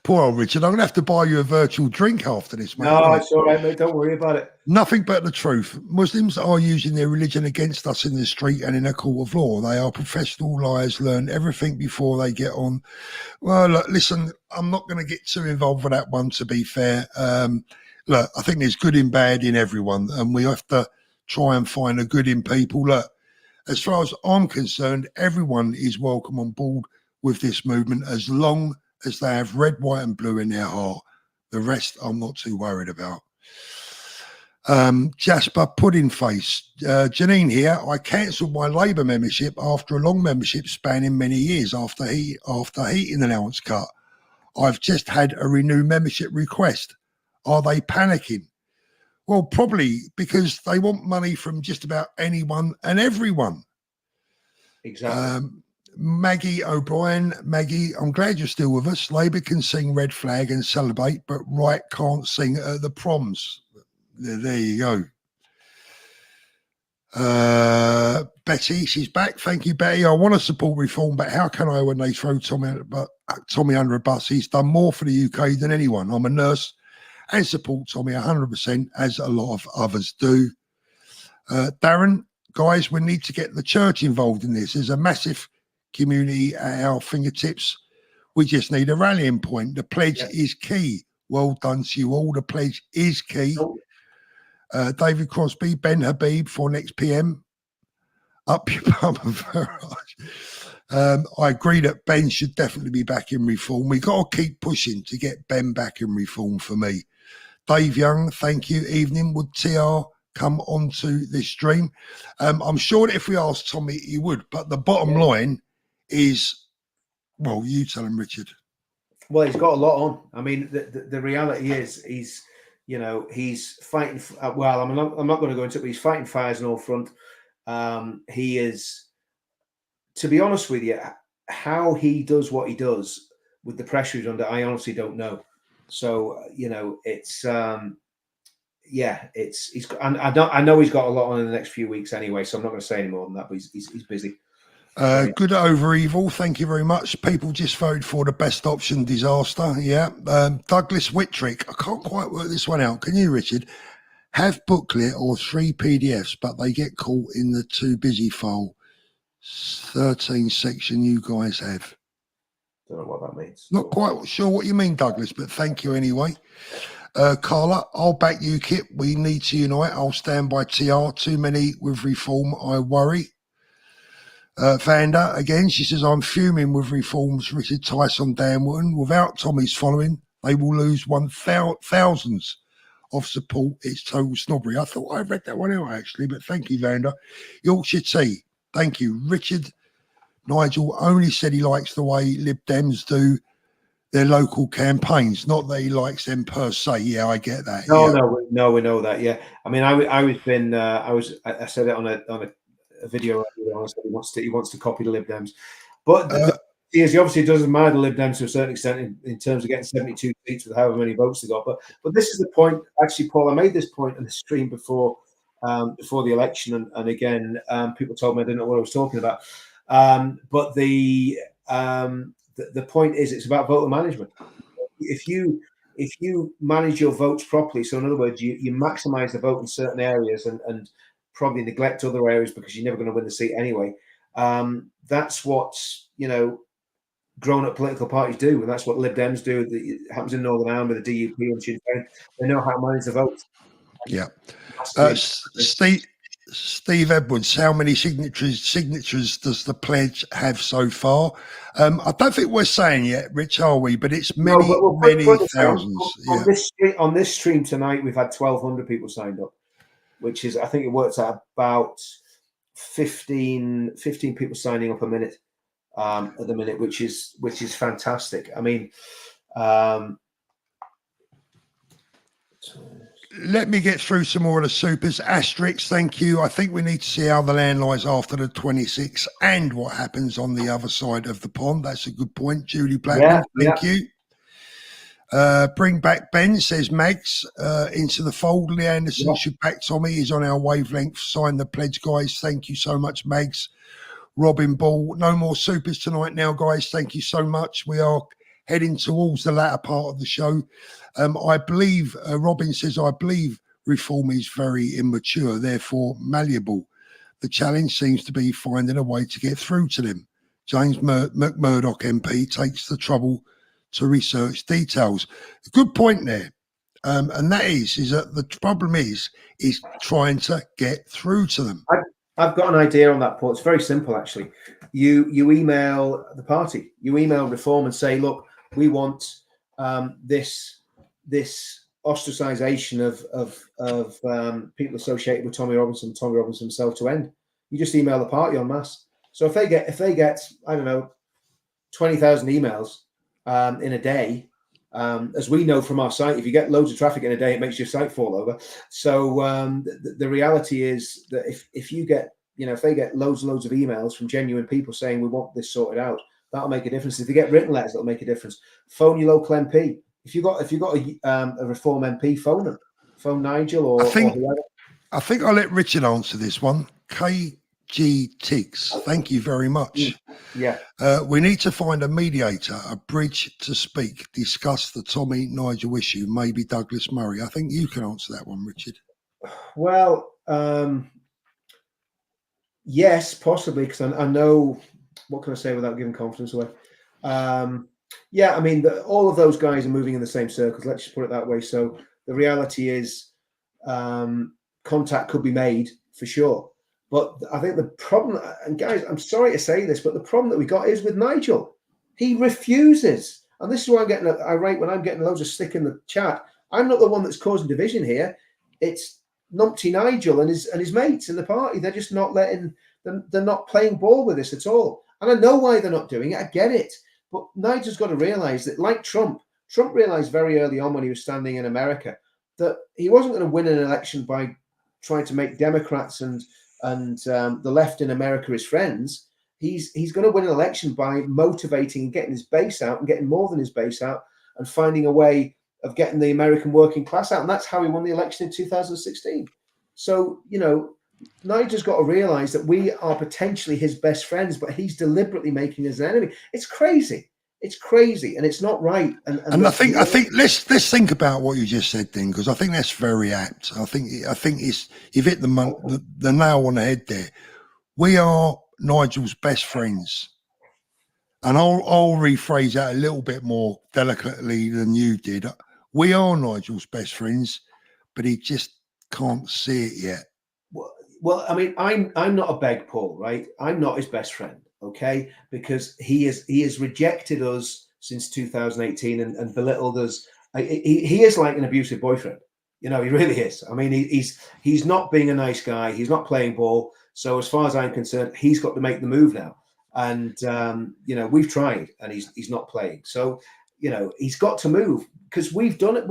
Poor old Richard. I'm going to have to buy you a virtual drink after this, mate. No, it's all right, mate. Don't worry about it. Nothing but the truth. Muslims are using their religion against us in the street and in a court of law. They are professional liars, learn everything before they get on. Well, look, listen, I'm not going to get too involved with that one, to be fair. Look, I think there's good and bad in everyone, and we have to try and find the good in people. Look, as far as I'm concerned, everyone is welcome on board with this movement as long as they have red, white and blue in their heart. The rest I'm not too worried about. Jasper Pudding Face. Janine here. I cancelled my Labour membership after a long membership spanning many years after heating allowance cut. I've just had a renewed membership request. Are they panicking? Well, probably because they want money from just about anyone and everyone. Exactly. Maggie O'Brien. Maggie, I'm glad you're still with us. Labour can sing Red Flag and celebrate, but Right can't sing at the proms. There you go. Betty, she's back. Thank you, Betty. I want to support Reform, but how can I when they throw Tommy under a bus? He's done more for the UK than anyone. I'm a nurse and support Tommy 100%, as a lot of others do. Darren, guys, we need to get the church involved in this. There's a massive community at our fingertips. We just need a rallying point. The pledge is key. Well done to you all. The pledge is key. David Crosby, Ben Habib for next PM. Up your bum and Farage. I agree that Ben should definitely be back in Reform. We've got to keep pushing to get Ben back in Reform for me. Dave Young, thank you. Evening. Would TR come onto this stream? I'm sure that if we asked Tommy, he would. But the bottom line is, well, you tell him, Richard. Well, he's got a lot on. I mean, the reality is he's fighting. Well, I'm not going to go into it, but he's fighting fires on all front. He is, to be honest with you, how he does what he does with the pressure he's under, I honestly don't know. So, it's he's. And I know he's got a lot on in the next few weeks anyway. So I'm not going to say any more than that. But he's busy. Good over evil. Thank you very much. People just voted for the best option, disaster. Yeah. Douglas Whitrick. I can't quite work this one out. Can you, Richard? Have booklet or 3 PDFs, but they get caught in the too busy file 13 section you guys have. Don't know what that means. Not quite sure what you mean, Douglas, but thank you anyway. Carla, I'll back you, Kip. We need to unite. I'll stand by TR. Too many with Reform, I worry. Vanda, again, she says, I'm fuming with Reform's Richard Tice on Dan Wootton. Without Tommy's following, they will lose thousands of support. It's total snobbery. I thought I read that one out, actually, but thank you, Vanda. Yorkshire Tea, thank you. Richard Nigel only said he likes the way Lib Dems do their local campaigns, not that he likes them per se. Yeah, I get that. No, we know that. Yeah, I mean, I said it on a video. He wants to copy the Lib Dems, but he obviously doesn't mind the Lib Dems to a certain extent in terms of getting 72 seats with however many votes they got. But this is the point. Actually, Paul, I made this point in the stream before the election, and again, people told me I didn't know what I was talking about. But the point is, it's about voter management. If you manage your votes properly, so in other words, you maximize the vote in certain areas and probably neglect other areas because you're never going to win the seat anyway. That's what grown-up political parties do, and that's what Lib Dems do. It happens in Northern Ireland with the DUP and Sinn Féin. They know how to manage the votes. Yeah. Steve Edwards, how many signatures does the pledge have so far? I don't think we're saying yet, Rich, are we? But it's many thousands. On this stream tonight, we've had 1,200 people signed up, which is, I think it works out about 15 people signing up a minute. at the minute, which is fantastic. I mean, let me get through some more of the supers. Asterix, thank you. I think we need to see how the land lies after the 26th and what happens on the other side of the pond. That's a good point. Julie Blackman, thank you. Bring back Ben, says Mags, into the fold. Lee Anderson should back Tommy. He's on our wavelength. Sign the pledge, guys. Thank you so much, Mags. Robin Ball, no more supers tonight now, guys. Thank you so much. We are heading towards the latter part of the show. I believe, Robin says, I believe reform is very immature, therefore malleable. The challenge seems to be finding a way to get through to them. James McMurdoch MP takes the trouble to research details. A good point there. And that is that the problem is trying to get through to them. I've got an idea on that, Paul. It's very simple, actually. You email the party, you email Reform and say, look, we want this ostracization of people associated with Tommy Robinson himself to end. You just email the party en masse. So if they get I don't know 20,000 emails in a day, as we know from our site, if you get loads of traffic in a day, it makes your site fall over. So the reality is that if you get, if they get loads of emails from genuine people saying we want this sorted out, that'll make a difference. If they get written letters, that'll make a difference. Phone your local MP. If you've got a Reform MP, phone them. Phone Nigel or whoever. I think I'll let Richard answer this one. KG Tiggs, thank you very much. Yeah. We need to find a mediator, a bridge to speak, discuss the Tommy Nigel issue, maybe Douglas Murray. I think you can answer that one, Richard. Well, yes, possibly, because I know, what can I say without giving confidence away? Yeah, I mean, all of those guys are moving in the same circles. Let's just put it that way. So the reality is contact could be made for sure. But I think the problem, and guys, I'm sorry to say this, but the problem that we got is with Nigel. He refuses. And this is why I'm getting irate when I'm getting loads of stick in the chat. I'm not the one that's causing division here. It's numpty Nigel and his mates in the party. They're just not letting them, they're not playing ball with this at all. And I know why they're not doing it. I get it. But Nigel's got to realize that, like Trump realized very early on when he was standing in America that he wasn't going to win an election by trying to make Democrats and the left in America his friends. He's going to win an election by motivating and getting his base out and getting more than his base out and finding a way of getting the American working class out. And that's how he won the election in 2016. So, Nigel's got to realize that we are potentially his best friends, but he's deliberately making us an enemy. It's crazy. It's crazy, and it's not right. And I think let's think about what you just said, then, because I think that's very apt. I think you've hit the nail on the head there. We are Nigel's best friends, and I'll rephrase that a little bit more delicately than you did. We are Nigel's best friends, but he just can't see it yet. Well, I mean, I'm not a beg, Paul, right? I'm not his best friend, okay? Because he has rejected us since 2018 and belittled us. He is like an abusive boyfriend. He really is. I mean, he's not being a nice guy. He's not playing ball. So as far as I'm concerned, he's got to make the move now. And we've tried, and he's not playing. So he's got to move because we've done it.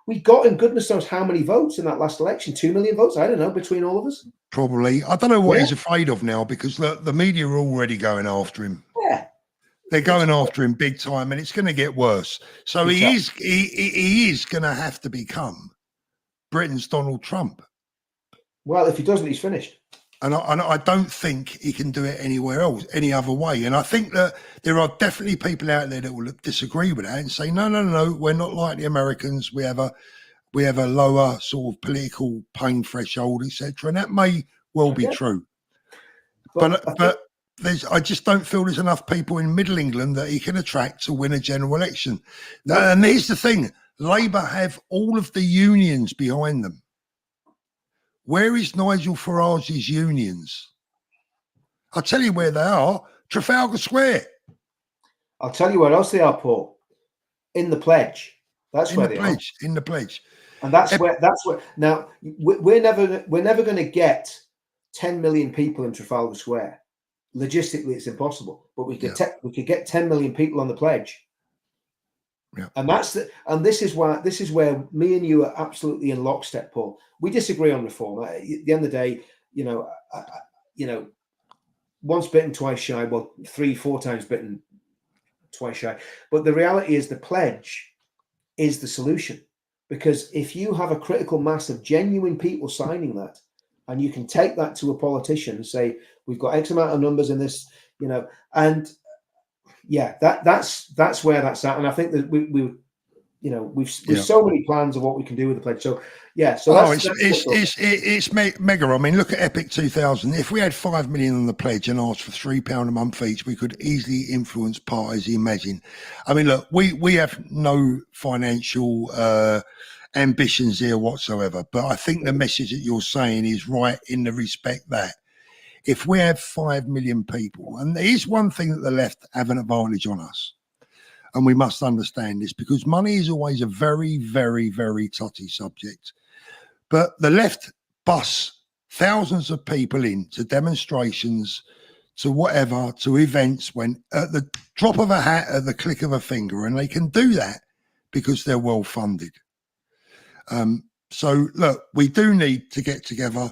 We got him, goodness knows how many votes in that last election. 2 million votes. I don't know, between all of us. Probably. I don't know what he's afraid of now, because the media are already going after him. Yeah. They're going after him big time, and it's going to get worse. So he is going to have to become Britain's Donald Trump. Well, if he doesn't, he's finished. And I don't think he can do it anywhere else, any other way. And I think that there are definitely people out there that will disagree with that and say, no, we're not like the Americans. We have a lower sort of political pain threshold, etc. And that may well be true. But I just don't feel there's enough people in Middle England that he can attract to win a general election. No. And here's the thing: Labour have all of the unions behind them. Where is Nigel Farage's unions? I'll tell you where they are. Trafalgar Square. I'll tell you where else they are, Paul. In the pledge. That's where they are. In the pledge. And that's where. Now we're never going to get 10 million people in Trafalgar Square. logistically it's impossible. But we could get 10 million people on the pledge. Yeah. And this is where me and you are absolutely in lockstep, Paul. We disagree on reform. At the end of the day, once bitten, twice shy. Well, 3-4 times bitten, twice shy. But the reality is the pledge is the solution. Because if you have a critical mass of genuine people signing that, and you can take that to a politician and say, we've got X amount of numbers in this, and yeah, that's where that's at. And I think that we've so many plans of what we can do with the pledge. So yeah, so it's mega. I mean, look at Epic 2000. If we had 5 million on the pledge and asked for £3 a month each, we could easily influence parties. Imagine. I mean, look, we have no financial ambitions here whatsoever, but I think the message that you're saying is right in the respect that if we have 5 million people, and there is one thing that the left have an advantage on us, and we must understand this, because money is always a very, very, very touchy subject. But the left bus thousands of people in to demonstrations, to whatever, to events, when at the drop of a hat, at the click of a finger, and they can do that because they're well funded. So look, we do need to get together.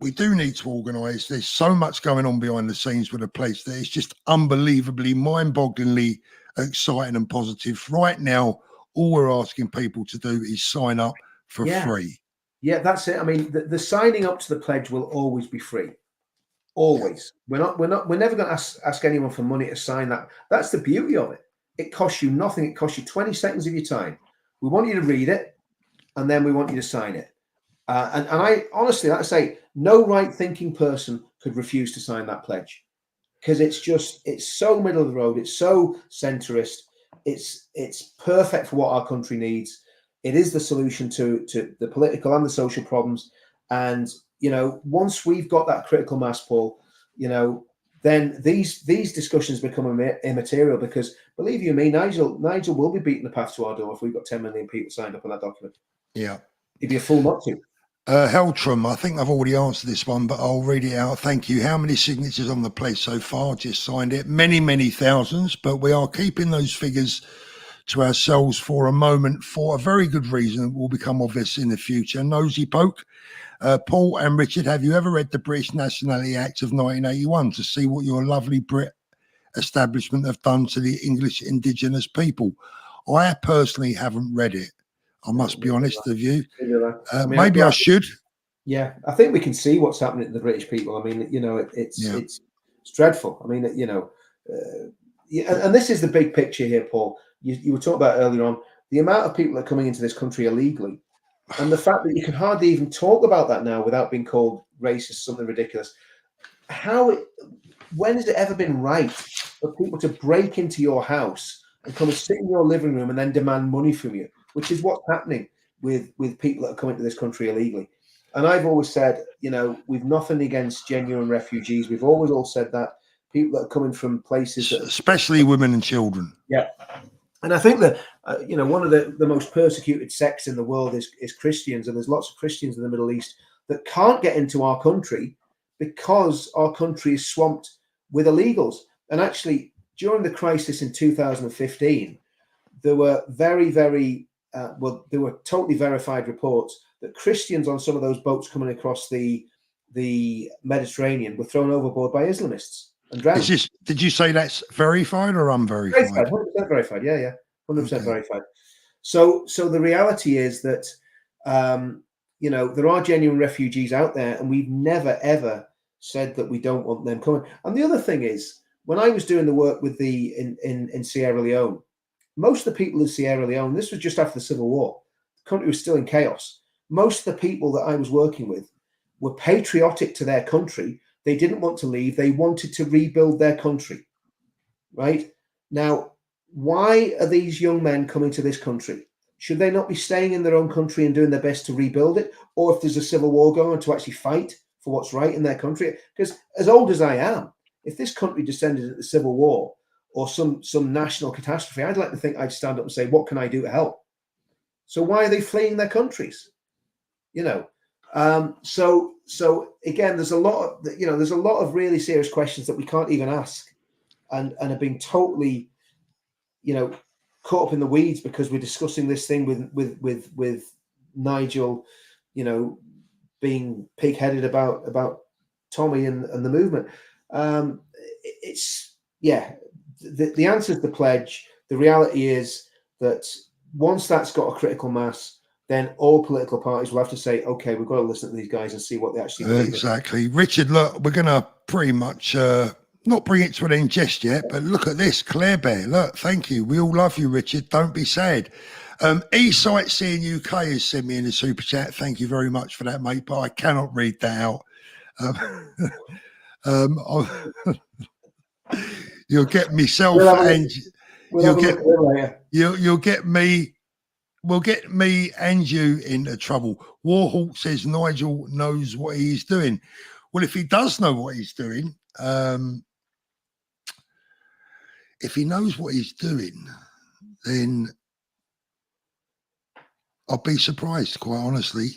We do need to organise. There's so much going on behind the scenes with the place that it's just unbelievably, mind-bogglingly exciting and positive. Right now, all we're asking people to do is sign up for free. Yeah, that's it. I mean, the signing up to the pledge will always be free. Always. We're never going to ask anyone for money to sign that. That's the beauty of it. It costs you nothing. It costs you 20 seconds of your time. We want you to read it, and then we want you to sign it. And I honestly, like I say, no right-thinking person could refuse to sign that pledge, because it's so middle of the road. It's so centrist. It's perfect for what our country needs. It is the solution to the political and the social problems. And once we've got that critical mass, Paul, then these discussions become immaterial, because believe you me, Nigel will be beating the path to our door if we've got 10 million people signed up on that document. Yeah, he'd be a fool not to. Heltram, I think I've already answered this one, but I'll read it out. Thank you. How many signatures on the pledge so far? Just signed it. Many, many thousands, but we are keeping those figures to ourselves for a moment for a very good reason that will become obvious in the future. Nosy Poke, Paul and Richard, have you ever read the British Nationality Act of 1981 to see what your lovely Brit establishment have done to the English indigenous people? I personally haven't read it. I must be honest with you. Maybe I should. Yeah, I think we can see what's happening to the British people. I mean, it's dreadful. I mean, and this is the big picture here, Paul. You were talking about earlier on the amount of people that are coming into this country illegally, and the fact that you can hardly even talk about that now without being called racist, something ridiculous. When has it ever been right for people to break into your house and come and sit in your living room and then demand money from you, which is what's happening with people that are coming to this country illegally? And I've always said, we've nothing against genuine refugees. We've always all said that. People that are coming from places that especially women and children. Yeah. And I think that, one of the most persecuted sects in the world is Christians. And there's lots of Christians in the Middle East that can't get into our country because our country is swamped with illegals. And actually, during the crisis in 2015, there were very, very, there were totally verified reports that Christians on some of those boats coming across the Mediterranean were thrown overboard by Islamists and drowned. Did you say that's verified or unverified? Verified, 100% verified. Yeah, 100% verified. So the reality is that there are genuine refugees out there, and we've never ever said that we don't want them coming. And the other thing is, when I was doing the work with in Sierra Leone, most of the people in Sierra Leone, this was just after the Civil War, the country was still in chaos. Most of the people that I was working with were patriotic to their country. They didn't want to leave. They wanted to rebuild their country. Right? Now, why are these young men coming to this country? Should they not be staying in their own country and doing their best to rebuild it? Or if there's a civil war going on, to actually fight for what's right in their country? Because as old as I am, if this country descended into civil war or some national catastrophe, I'd like to think I'd stand up and say, what can I do to help? So why are they fleeing their countries? So again, there's a lot of really serious questions that we can't even ask, and are being totally, caught up in the weeds because we're discussing this thing with Nigel, being pig-headed about Tommy and the movement. The answer is the pledge. The reality is that once that's got a critical mass, then all political parties will have to say, okay, we've got to listen to these guys and see what they actually believe. Exactly. Richard, look, we're going to pretty much not bring it to an end just yet, but look at this. Claire Bear, look, thank you. We all love you, Richard. Don't be sad. E-Sightseeing UK has sent me in a super chat. Thank you very much for that, mate, but I cannot read that out. You'll get myself and you'll get me. We'll get me and you into trouble. Warhawk says Nigel knows what he's doing. Well, if he does know what he's doing, then I'll be surprised, quite honestly,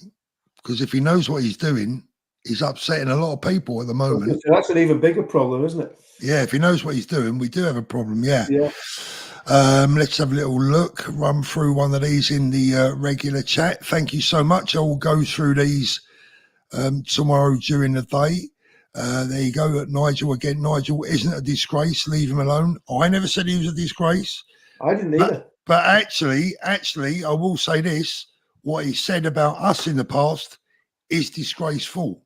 because if he knows what he's doing, he's upsetting a lot of people at the moment. That's an even bigger problem, isn't it? Yeah, if he knows what he's doing, we do have a problem. Yeah. Let's have a little look, run through one of these in the regular chat. Thank you so much. I will go through these tomorrow during the day. There you go. Nigel again. Nigel isn't a disgrace. Leave him alone. I never said he was a disgrace. I didn't either. But actually, I will say this. What he said about us in the past is disgraceful.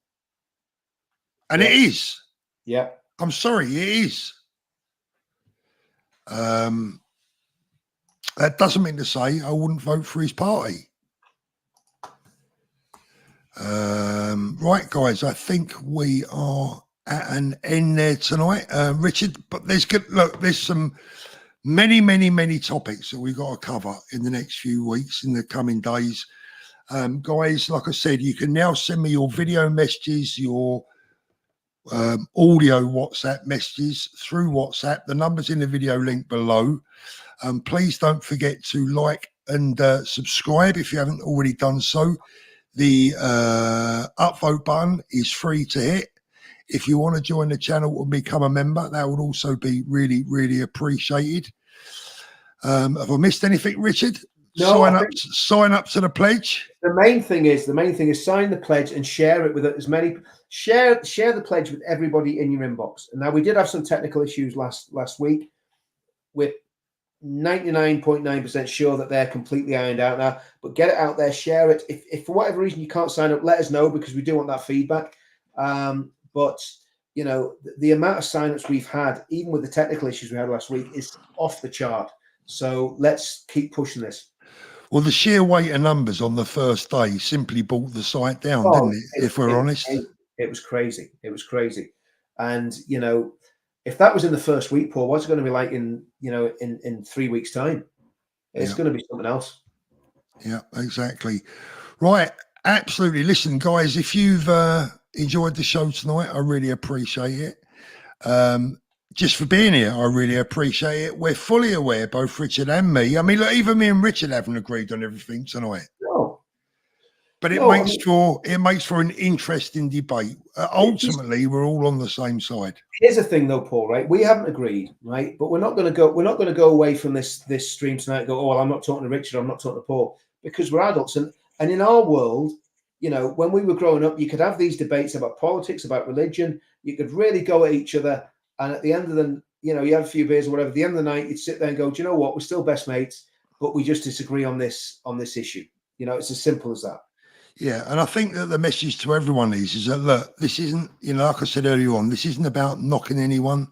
And it is. Yeah. I'm sorry, it is. That doesn't mean to say I wouldn't vote for his party. Right, guys, I think we are at an end there tonight. Richard, but there's some many topics that we've got to cover in the next few weeks, in the coming days. Guys, like I said, you can now send me your video messages, your audio WhatsApp messages through WhatsApp. The number's in the video link below. Please don't forget to like and subscribe if you haven't already done so. The upvote button is free to hit. If you want to join the channel and become a member, that would also be really appreciated. Have I missed anything, Richard? No, sign up to the pledge. The main thing is sign the pledge and share it with as many. Share the pledge with everybody in your inbox. And now we did have some technical issues last week. We're 99.9% sure that they're completely ironed out now. But get it out there, share it. If for whatever reason you can't sign up, let us know, because we do want that feedback. But the amount of sign-ups we've had, even with the technical issues we had last week, is off the chart. So let's keep pushing this. Well, the sheer weight of numbers on the first day simply brought the site down, didn't it? If we're honest, it was crazy. It was crazy. And if that was in the first week, Paul, what's it going to be like in 3 weeks' time? It's going to be something else. Yeah, exactly. Right, absolutely. Listen, guys, if you've enjoyed the show tonight, I really appreciate it. Just for being here, I really appreciate it. We're fully aware, both Richard and me. I mean, look, even me and Richard haven't agreed on everything tonight. No. But it makes for an interesting debate. Ultimately, we're all on the same side. Here's the thing, though, Paul. Right, we haven't agreed, right? But we're not going to go away from this stream tonight and go, oh, well, I'm not talking to Richard, I'm not talking to Paul, because we're adults. And in our world, when we were growing up, you could have these debates about politics, about religion. You could really go at each other. And at the end of the, you have a few beers or whatever. At the end of the night, you'd sit there and go, do you know what? We're still best mates, but we just disagree on this issue. It's as simple as that. Yeah, and I think that the message to everyone is that, look, this isn't, like I said earlier on, this isn't about knocking anyone.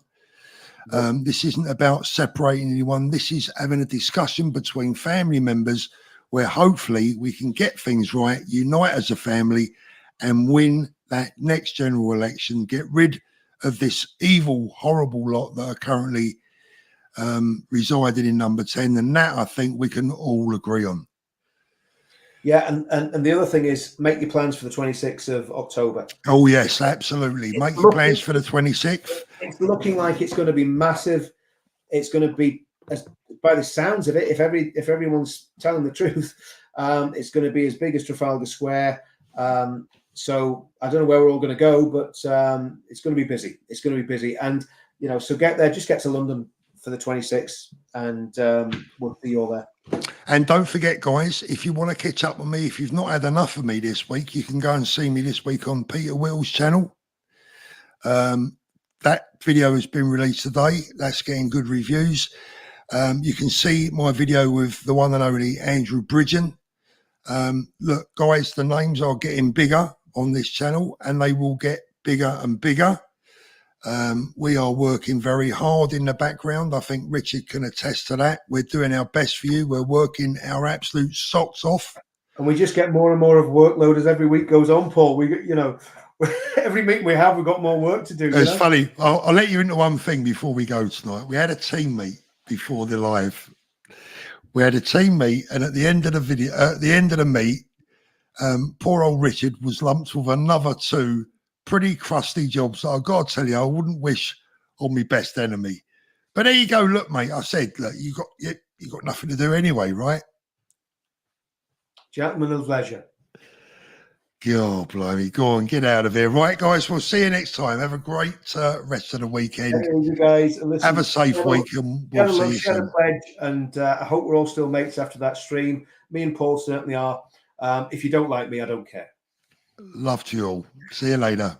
This isn't about separating anyone. This is having a discussion between family members where hopefully we can get things right, unite as a family, and win that next general election, get rid of this evil, horrible lot that are currently residing in number 10. And that, I think, we can all agree on. Yeah, and the other thing is, make your plans for the 26th of October. Oh, yes, absolutely. Make your plans for the 26th. It's looking like it's going to be massive. It's going to be, by the sounds of it, if everyone's telling the truth, it's going to be as big as Trafalgar Square. So I don't know where we're all going to go, but it's going to be busy. It's going to be busy. And, you know, so get there, just get to London for the 26th, and we'll see you all there. And don't forget, guys, if you want to catch up with me, if you've not had enough of me this week, you can go and see me this week on Peter Will's channel. That video has been released today. That's getting good reviews. You can see my video with the one and only Andrew Bridgen. Look, guys, the names are getting bigger on this channel, and they will get bigger and bigger. We are working very hard in the background. I think Richard can attest to that. We're doing our best for you. We're working our absolute socks off. And we just get more and more of workload as every week goes on, Paul. We, you know, every meeting we have, we've got more work to do. It's funny. I'll let you into one thing before we go tonight. We had a team meet before the live. We had a team meet, and at the end of the video, at the end of the meet, poor old Richard was lumped with another 2 pretty crusty jobs that I've got to tell you, I wouldn't wish on my best enemy. But there you go. Look, mate, I said, look, you got nothing to do anyway, right? Gentlemen of leisure. God, blimey. Go on, get out of here. Right, guys, we'll see you next time. Have a great rest of the weekend. You guys, listen, have a safe week, and we'll see you soon. Pledge, and I hope we're all still mates after that stream. Me and Paul certainly are. If you don't like me, I don't care. Love to you all. See you later.